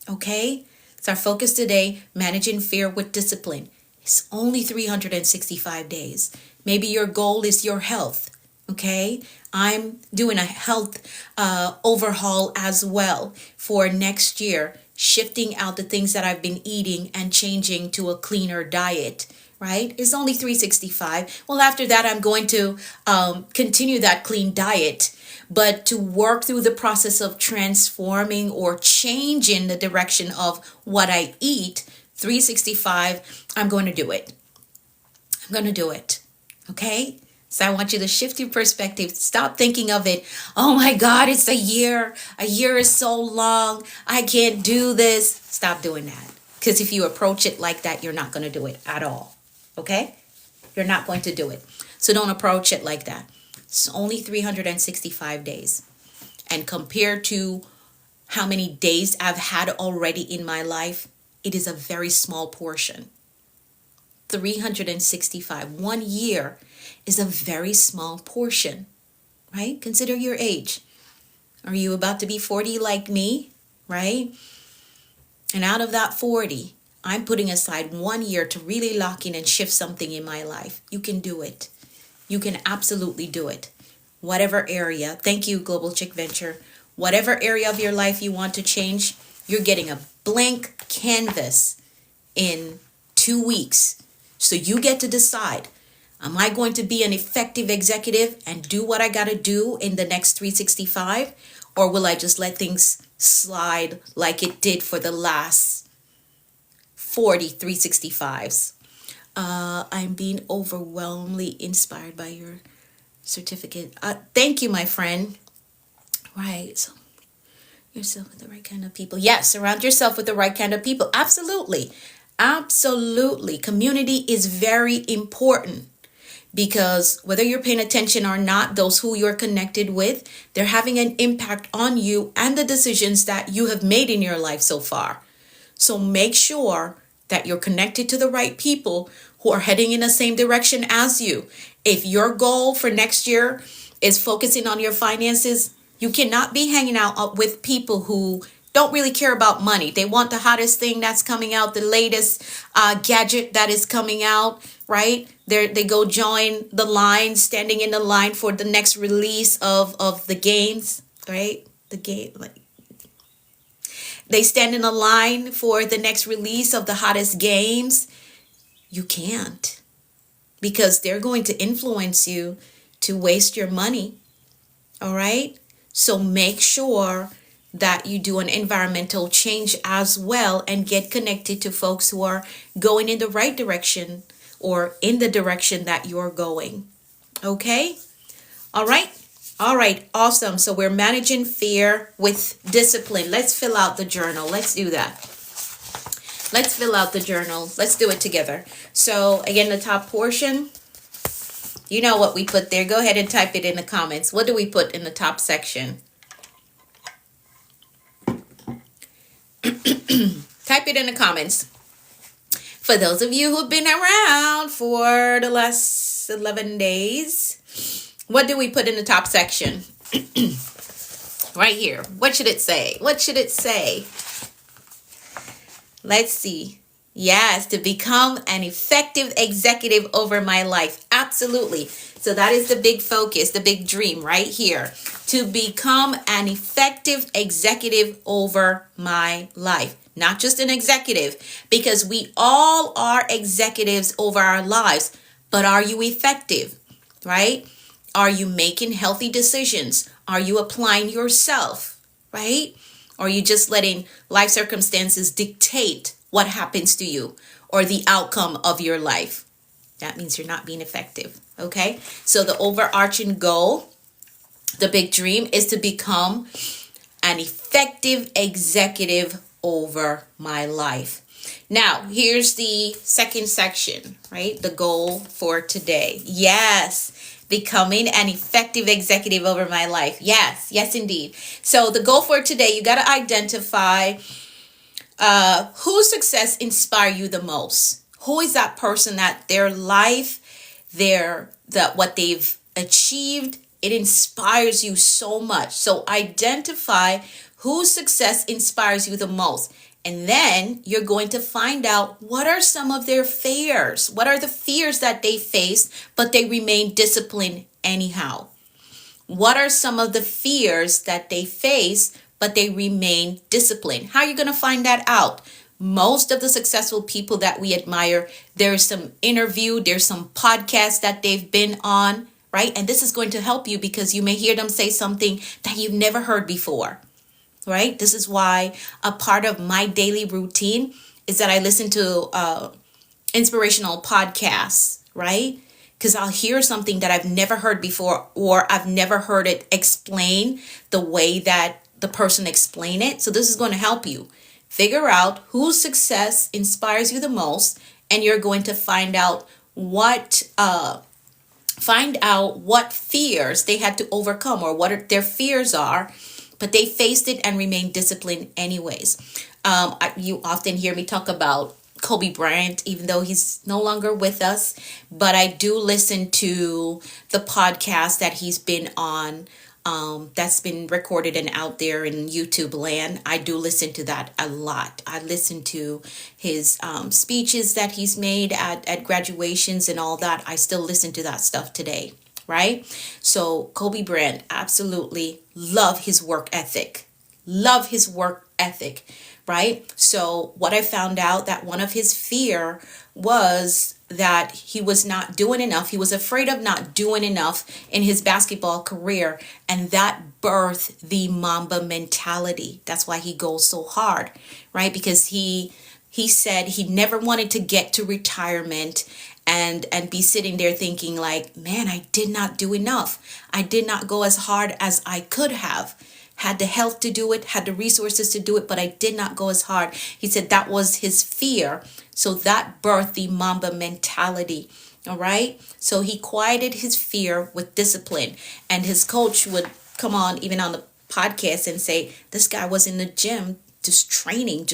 [SPEAKER 1] Okay? So our focus today, managing fear with discipline. It's only 365 days. Maybe your goal is your health. Okay? I'm doing a health overhaul as well for next year, shifting out the things that I've been eating and changing to a cleaner diet. Right? It's only 365. Well, after that, I'm going to continue that clean diet, but to work through the process of transforming or changing the direction of what I eat, 365, I'm going to do it. I'm going to do it. Okay? So I want you to shift your perspective. Stop thinking of it. Oh my God, it's a year. A year is so long. I can't do this. Stop doing that. Because if you approach it like that, you're not going to do it at all. Okay? You're not going to do it. So don't approach it like that. It's only 365 days. And compared to how many days I've had already in my life, it is a very small portion. 365. 1 year is a very small portion, right? Consider your age. Are you about to be 40 like me, right? And out of that 40, I'm putting aside 1 year to really lock in and shift something in my life. You can do it. You can absolutely do it. Whatever area, thank you, Global Chick Venture. Whatever area of your life you want to change, you're getting a blank canvas in 2 weeks. So you get to decide, am I going to be an effective executive and do what I got to do in the next 365? Or will I just let things slide like it did for the last 40 365s. I'm being overwhelmingly inspired by your certificate. Thank you, my friend. Right. So yourself with the right kind of people. Yes, surround yourself with the right kind of people. Absolutely. Absolutely. Community is very important because whether you're paying attention or not, those who you're connected with, they're having an impact on you and the decisions that you have made in your life so far. So make sure that you're connected to the right people who are heading in the same direction as you. If your goal for next year is focusing on your finances, you cannot be hanging out with people who don't really care about money. They want the hottest thing that's coming out, the latest gadget that is coming out, right? They go join the line, standing in the line for the next release of the games, right? The game, like, they stand in a line for the next release of the hottest games. You can't, because they're going to influence you to waste your money. All right. So make sure that you do an environmental change as well and get connected to folks who are going in the right direction or in the direction that you're going. Okay. All right. All right, awesome. So we're managing fear with discipline. Let's fill out the journal. Let's do that. Let's fill out the journal. Let's do it together. So again, the top portion, you know what we put there. Go ahead and type it in the comments. What do we put in the top section? Type it in the comments. For those of you who've been around for the last 11 days, what do we put in the top section? Right here. What should it say? What should it say? Let's see. Yes, to become an effective executive over my life. Absolutely. So that is the big focus, the big dream right here. To become an effective executive over my life. Not just an executive, because we all are executives over our lives. But are you effective? Right? Are you making healthy decisions? Are you applying yourself? Right? Or are you just letting life circumstances dictate what happens to you or the outcome of your life? That means you're not being effective. Okay? So the overarching goal, the big dream, is to become an effective executive over my life. Now, here's the second section, right? The goal for today. Yes, becoming an effective executive over my life. Yes, yes, indeed. So the goal for today, you got to identify whose success inspire you the most. Who is that person that their life, that what they've achieved, it inspires you so much. So identify whose success inspires you the most. And then you're going to find out what are some of their fears. What are the fears that they face, but they remain disciplined anyhow? What are some of the fears that they face, but they remain disciplined? How are you going to find that out? Most of the successful people that we admire, there's some interview, there's some podcast that they've been on, right? And this is going to help you because you may hear them say something that you've never heard before, right? This is why a part of my daily routine is that I listen to inspirational podcasts, right? Because I'll hear something that I've never heard before, or I've never heard it explained the way that the person explained it. So this is going to help you figure out whose success inspires you the most, and you're going to find out what fears they had to overcome, or what their fears are, but they faced it and remained disciplined anyways. You often hear me talk about Kobe Bryant, even though he's no longer with us, but I do listen to the podcast that he's been on, that's been recorded and out there in YouTube land. I do listen to that a lot. I listen to his speeches that he's made at graduations and all that. I still listen to that stuff today, right? So Kobe Bryant, absolutely love his work ethic. Love his work ethic, right? So what I found out, that one of his fear was that he was not doing enough. He was afraid of not doing enough in his basketball career, and that birthed the Mamba mentality. That's why he goes so hard, right? Because he said he never wanted to get to retirement and be sitting there thinking like, man, I did not do enough. I did not go as hard as I could have. Had the health to do it, had the resources to do it, but I did not go as hard. He said that was his fear. So that birthed the Mamba mentality. All right. So he quieted his fear with discipline. And his coach would come on, even on the podcast, and say, this guy was in the gym just training,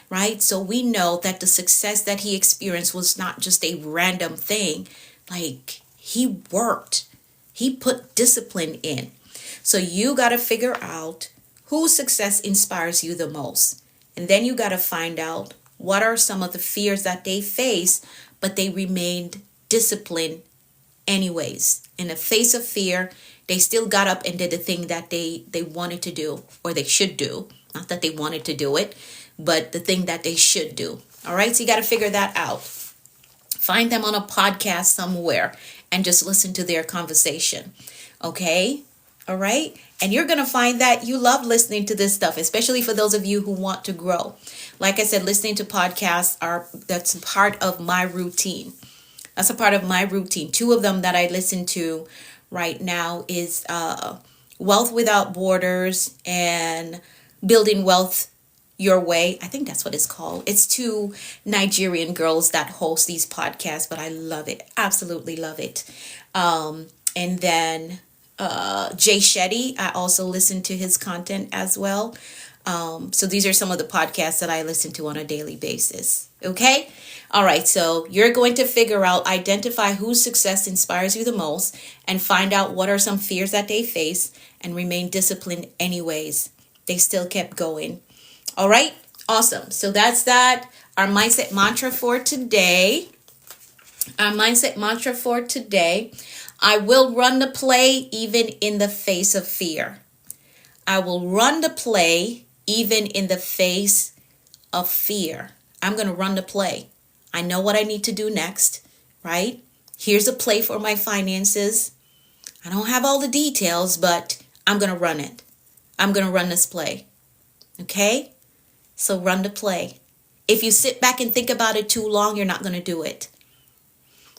[SPEAKER 1] right? So we know that the success that he experienced was not just a random thing. Like, he worked, he put discipline in. So you got to figure out whose success inspires you the most. And then you got to find out what are some of the fears that they face, but they remained disciplined anyways. In the face of fear, they still got up and did the thing that they wanted to do, or they should do. Not that they wanted to do it, but the thing that they should do. All right, so you got to figure that out. Find them on a podcast somewhere and just listen to their conversation. Okay? All right. And you're going to find that you love listening to this stuff, especially for those of you who want to grow. Like I said, listening to podcasts that's part of my routine. That's a part of my routine. Two of them that I listen to right now is Wealth Without Borders and Building Wealth Your Way. I think that's what it's called. It's two Nigerian girls that host these podcasts, but I love it. Absolutely love it. And then Jay Shetty, I also listen to his content as well. So these are some of the podcasts that I listen to on a daily basis. Okay? All right. So you're going to identify whose success inspires you the most, and find out what are some fears that they face, and remain disciplined anyways. They still kept going. All right. Awesome. So that's that. Our mindset mantra for today. Our mindset mantra for today. I will run the play even in the face of fear. I will run the play even in the face of fear. I'm going to run the play. I know what I need to do next, right? Here's a play for my finances. I don't have all the details, but I'm going to run it. I'm going to run this play. Okay? So run the play. If you sit back and think about it too long, you're not going to do it.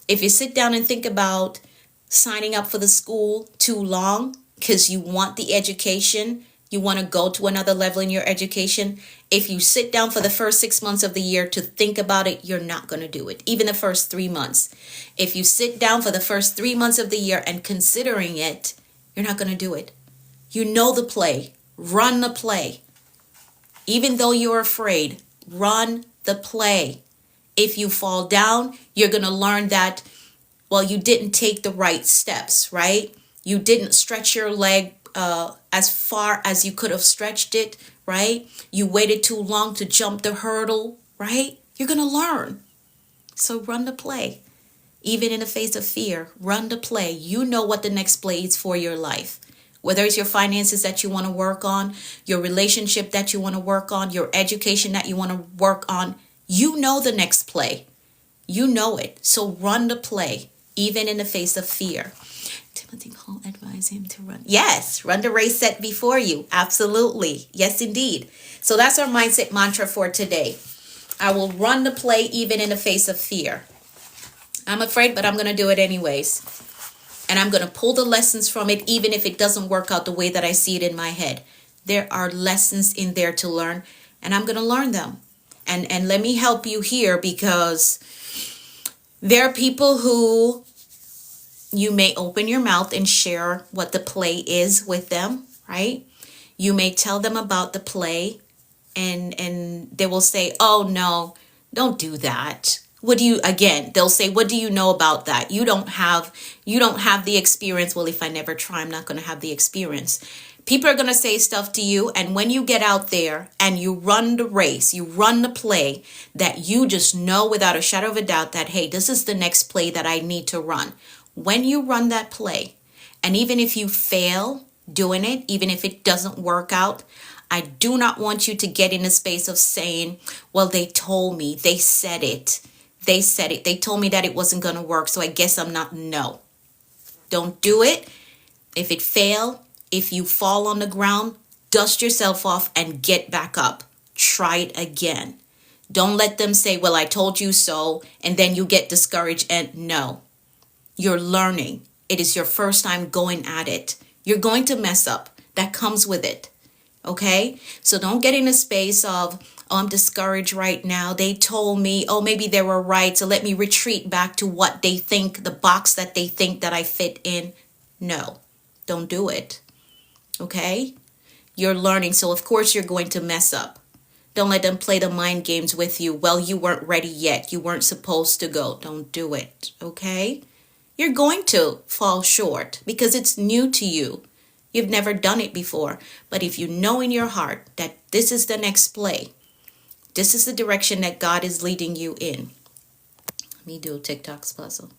[SPEAKER 1] If you sit down and think about signing up for the school too long because you want the education, you want to go to another level in your education, if you sit down for the first 6 months of the year to think about it, you're not going to do it. Even the first 3 months. If you sit down for the first 3 months of the year and considering it, you're not going to do it. You know the play. Run the play. Even though you're afraid, run the play. If you fall down, you're going to learn that, well, you didn't take the right steps, right? You didn't stretch your leg as far as you could have stretched it, right? You waited too long to jump the hurdle, right? You're going to learn. So run the play. Even in the face of fear, run the play. You know what the next play is for your life. Whether it's your finances that you want to work on, your relationship that you want to work on, your education that you want to work on, you know the next play. You know it. So run the play, even in the face of fear. Timothy Paul advised him to run. Yes, run the race set before you. Absolutely. Yes, indeed. So that's our mindset mantra for today. I will run the play even in the face of fear. I'm afraid, but I'm going to do it anyways. And I'm going to pull the lessons from it, even if it doesn't work out the way that I see it in my head. There are lessons in there to learn, and I'm going to learn them. And let me help you here, because there are people who you may open your mouth and share what the play is with them, right? You may tell them about the play, and they will say, oh, no, don't do that. They'll say, what do you know about that? You don't have the experience. Well, if I never try, I'm not going to have the experience. People are going to say stuff to you. And when you get out there and you run the race, you run the play that you just know without a shadow of a doubt that, hey, this is the next play that I need to run. When you run that play, and even if you fail doing it, even if it doesn't work out, I do not want you to get in a space of saying, well, they told me, they said it. They told me that it wasn't going to work, so I guess I'm not. No, don't do it. If it fail, if you fall on the ground, dust yourself off and get back up. Try it again. Don't let them say, well, I told you so, and then you get discouraged. And no, you're learning. It is your first time going at it. You're going to mess up. That comes with it. Okay? So don't get in a space of, oh, I'm discouraged right now. They told me, oh, maybe they were right. So let me retreat back to what they think, the box that they think that I fit in. No, don't do it. Okay? You're learning. So of course you're going to mess up. Don't let them play the mind games with you. Well, you weren't ready yet. You weren't supposed to go. Don't do it. Okay? You're going to fall short because it's new to you. You've never done it before. But if you know in your heart that this is the next play, this is the direction that God is leading you in. Let me do a TikTok's puzzle.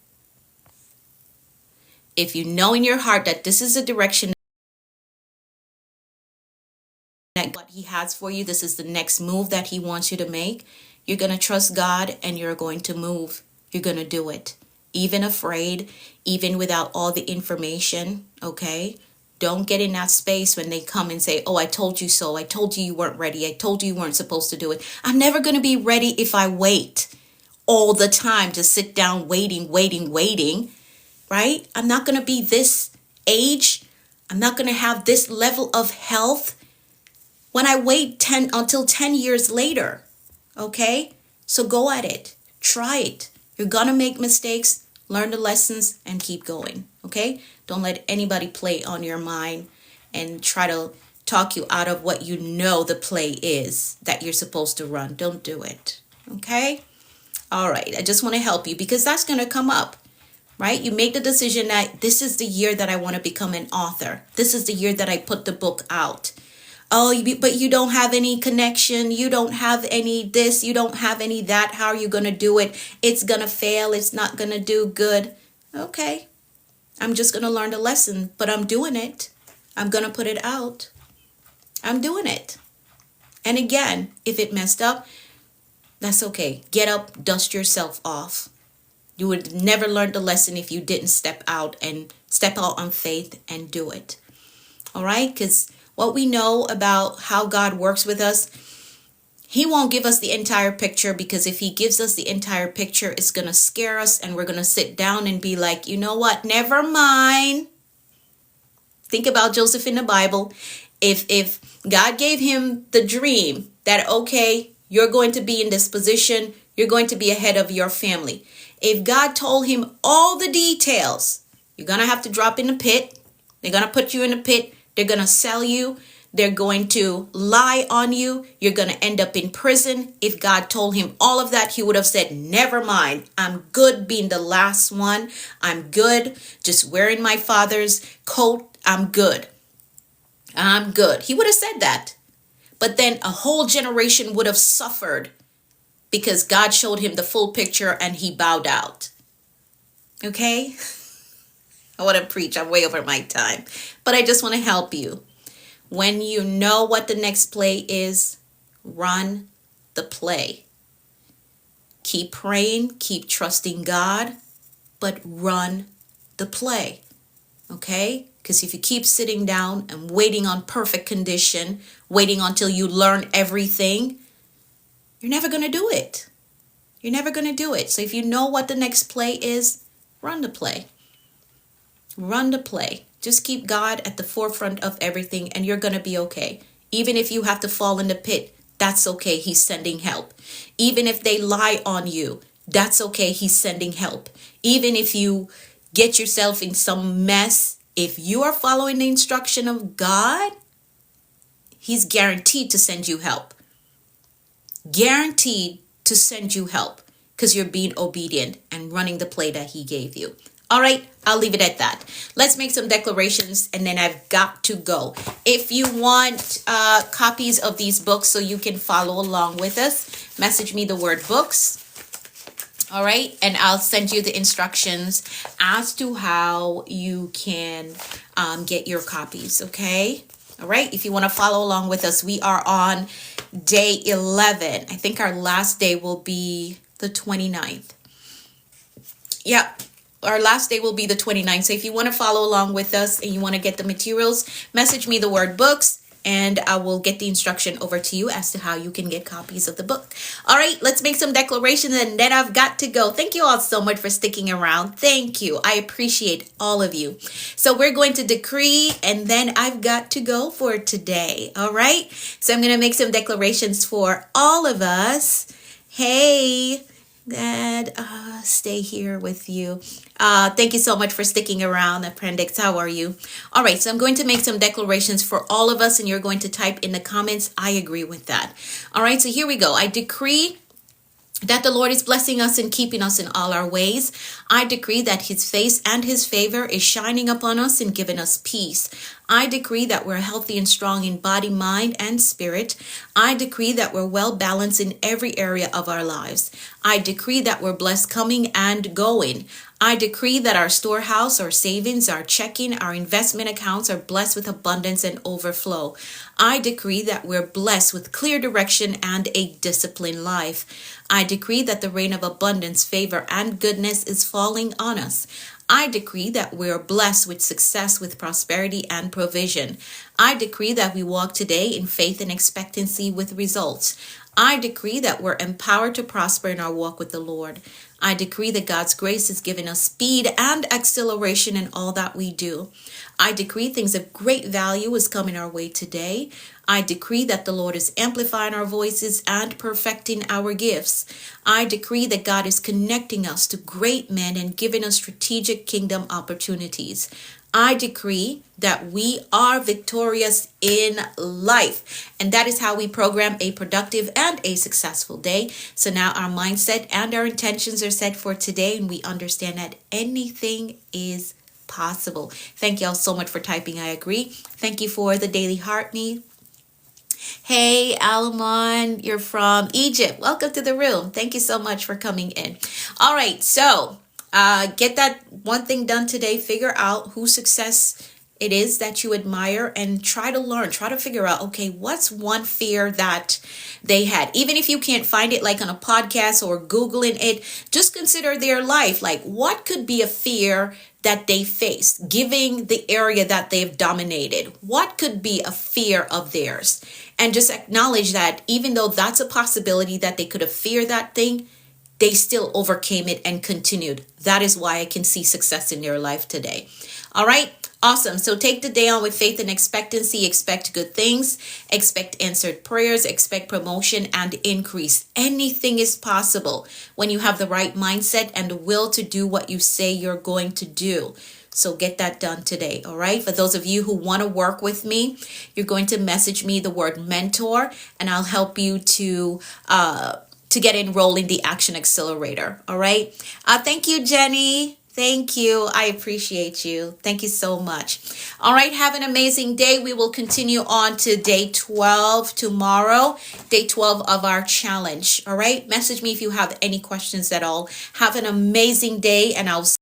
[SPEAKER 1] If you know in your heart that this is the direction that what He has for you, this is the next move that He wants you to make, you're going to trust God and you're going to move. You're going to do it. Even afraid, even without all the information, okay? Don't get in that space when they come and say, oh, I told you so. I told you you weren't ready. I told you you weren't supposed to do it. I'm never going to be ready if I wait all the time to sit down waiting, right? I'm not going to be this age. I'm not going to have this level of health when I wait until 10 years later, okay? So go at it. Try it. You're going to make mistakes. Learn the lessons and keep going, okay? Don't let anybody play on your mind and try to talk you out of what you know the play is that you're supposed to run. Don't do it, okay? All right, I just want to help you because that's going to come up, right? You make the decision that this is the year that I want to become an author. This is the year that I put the book out. Oh, but you don't have any connection. You don't have any this. You don't have any that. How are you going to do it? It's going to fail. It's not going to do good. Okay. I'm just going to learn the lesson, but I'm doing it. I'm going to put it out. I'm doing it. And again, if it messed up, that's okay. Get up, dust yourself off. You would never learn the lesson if you didn't step out on faith and do it. All right? Because what we know about how God works with us, he won't give us the entire picture, because if he gives us the entire picture, it's going to scare us and we're going to sit down and be like, you know what? Never mind. Think about Joseph in the Bible. If God gave him the dream that, okay, you're going to be in this position, you're going to be ahead of your family. If God told him all the details, you're going to have to drop in the pit. They're going to put you in the pit. They're going to sell you. They're going to lie on you. You're going to end up in prison. If God told him all of that, he would have said, never mind. I'm good being the last one. I'm good just wearing my father's coat. I'm good. I'm good. He would have said that. But then a whole generation would have suffered because God showed him the full picture and he bowed out. Okay? I want to preach. I'm way over my time. But I just want to help you. When you know what the next play is, run the play. Keep praying, keep trusting God, but run the play. Okay? Because if you keep sitting down and waiting on perfect condition, waiting until you learn everything, you're never going to do it. You're never going to do it. So if you know what the next play is, run the play. Run the play. Just keep God at the forefront of everything and you're going to be okay. Even if you have to fall in the pit, that's okay. He's sending help. Even if they lie on you, that's okay. He's sending help. Even if you get yourself in some mess, if you are following the instruction of God, he's guaranteed to send you help. Guaranteed to send you help because you're being obedient and running the play that he gave you. All right, I'll leave it at that. Let's make some declarations and then I've got to go. If you want copies of these books so you can follow along with us, message me the word books. All right, and I'll send you the instructions as to how you can get your copies, okay? All right, if you want to follow along with us, we are on day 11. I think our last day will be the 29th. Yep. Our last day will be the 29th. So if you want to follow along with us and you want to get the materials, message me the word books and I will get the instruction over to you as to how you can get copies of the book. All right, let's make some declarations and then I've got to go. Thank you all so much for sticking around. Thank you. I appreciate all of you. So we're going to decree and then I've got to go for today. All right, so I'm going to make some declarations for all of us. Hey, God, stay here with you. Thank you so much for sticking around. Appendix, how are you? All right, so I'm going to make some declarations for all of us and you're going to type in the comments, I agree with that. All right, so here we go. I decree that the Lord is blessing us and keeping us in all our ways. I decree that his face and his favor is shining upon us and giving us peace. I decree that we're healthy and strong in body, mind, and spirit. I decree that we're well balanced in every area of our lives. I decree that we're blessed coming and going. I decree that our storehouse, our savings, our checking, our investment accounts are blessed with abundance and overflow. I decree that we're blessed with clear direction and a disciplined life. I decree that the rain of abundance, favor, and goodness is falling on us. I decree that we are blessed with success, with prosperity and provision. I decree that we walk today in faith and expectancy with results. I decree that we're empowered to prosper in our walk with the Lord. I decree that God's grace is giving us speed and acceleration in all that we do. I decree things of great value is coming our way today. I decree that the Lord is amplifying our voices and perfecting our gifts. I decree that God is connecting us to great men and giving us strategic kingdom opportunities. I decree that we are victorious in life. And that is how we program a productive and a successful day. So now our mindset and our intentions are set for today. And we understand that anything is possible. Thank you all so much for typing I agree. Thank you for the daily heart me. Hey, Alamon, you're from Egypt. Welcome to the room. Thank you so much for coming in. All right, so get that one thing done today. Figure out whose success it is that you admire and try to learn. Try to figure out, okay, what's one fear that they had? Even if you can't find it like on a podcast or Googling it, just consider their life. Like, what could be a fear that they faced, giving the area that they've dominated? What could be a fear of theirs? And just acknowledge that even though that's a possibility that they could have feared that thing, they still overcame it and continued. That is why I can see success in their life today. All right. Awesome. So take the day on with faith and expectancy. Expect good things. Expect answered prayers. Expect promotion and increase. Anything is possible when you have the right mindset and the will to do what you say you're going to do. So get that done today. All right. For those of you who want to work with me, you're going to message me the word mentor, and I'll help you to get enrolled in the Action Accelerator. All right. Thank you, Jenny. Thank you. I appreciate you. Thank you so much. All right. Have an amazing day. We will continue on to day 12 tomorrow, day 12 of our challenge. All right. Message me if you have any questions at all. Have an amazing day, and I'll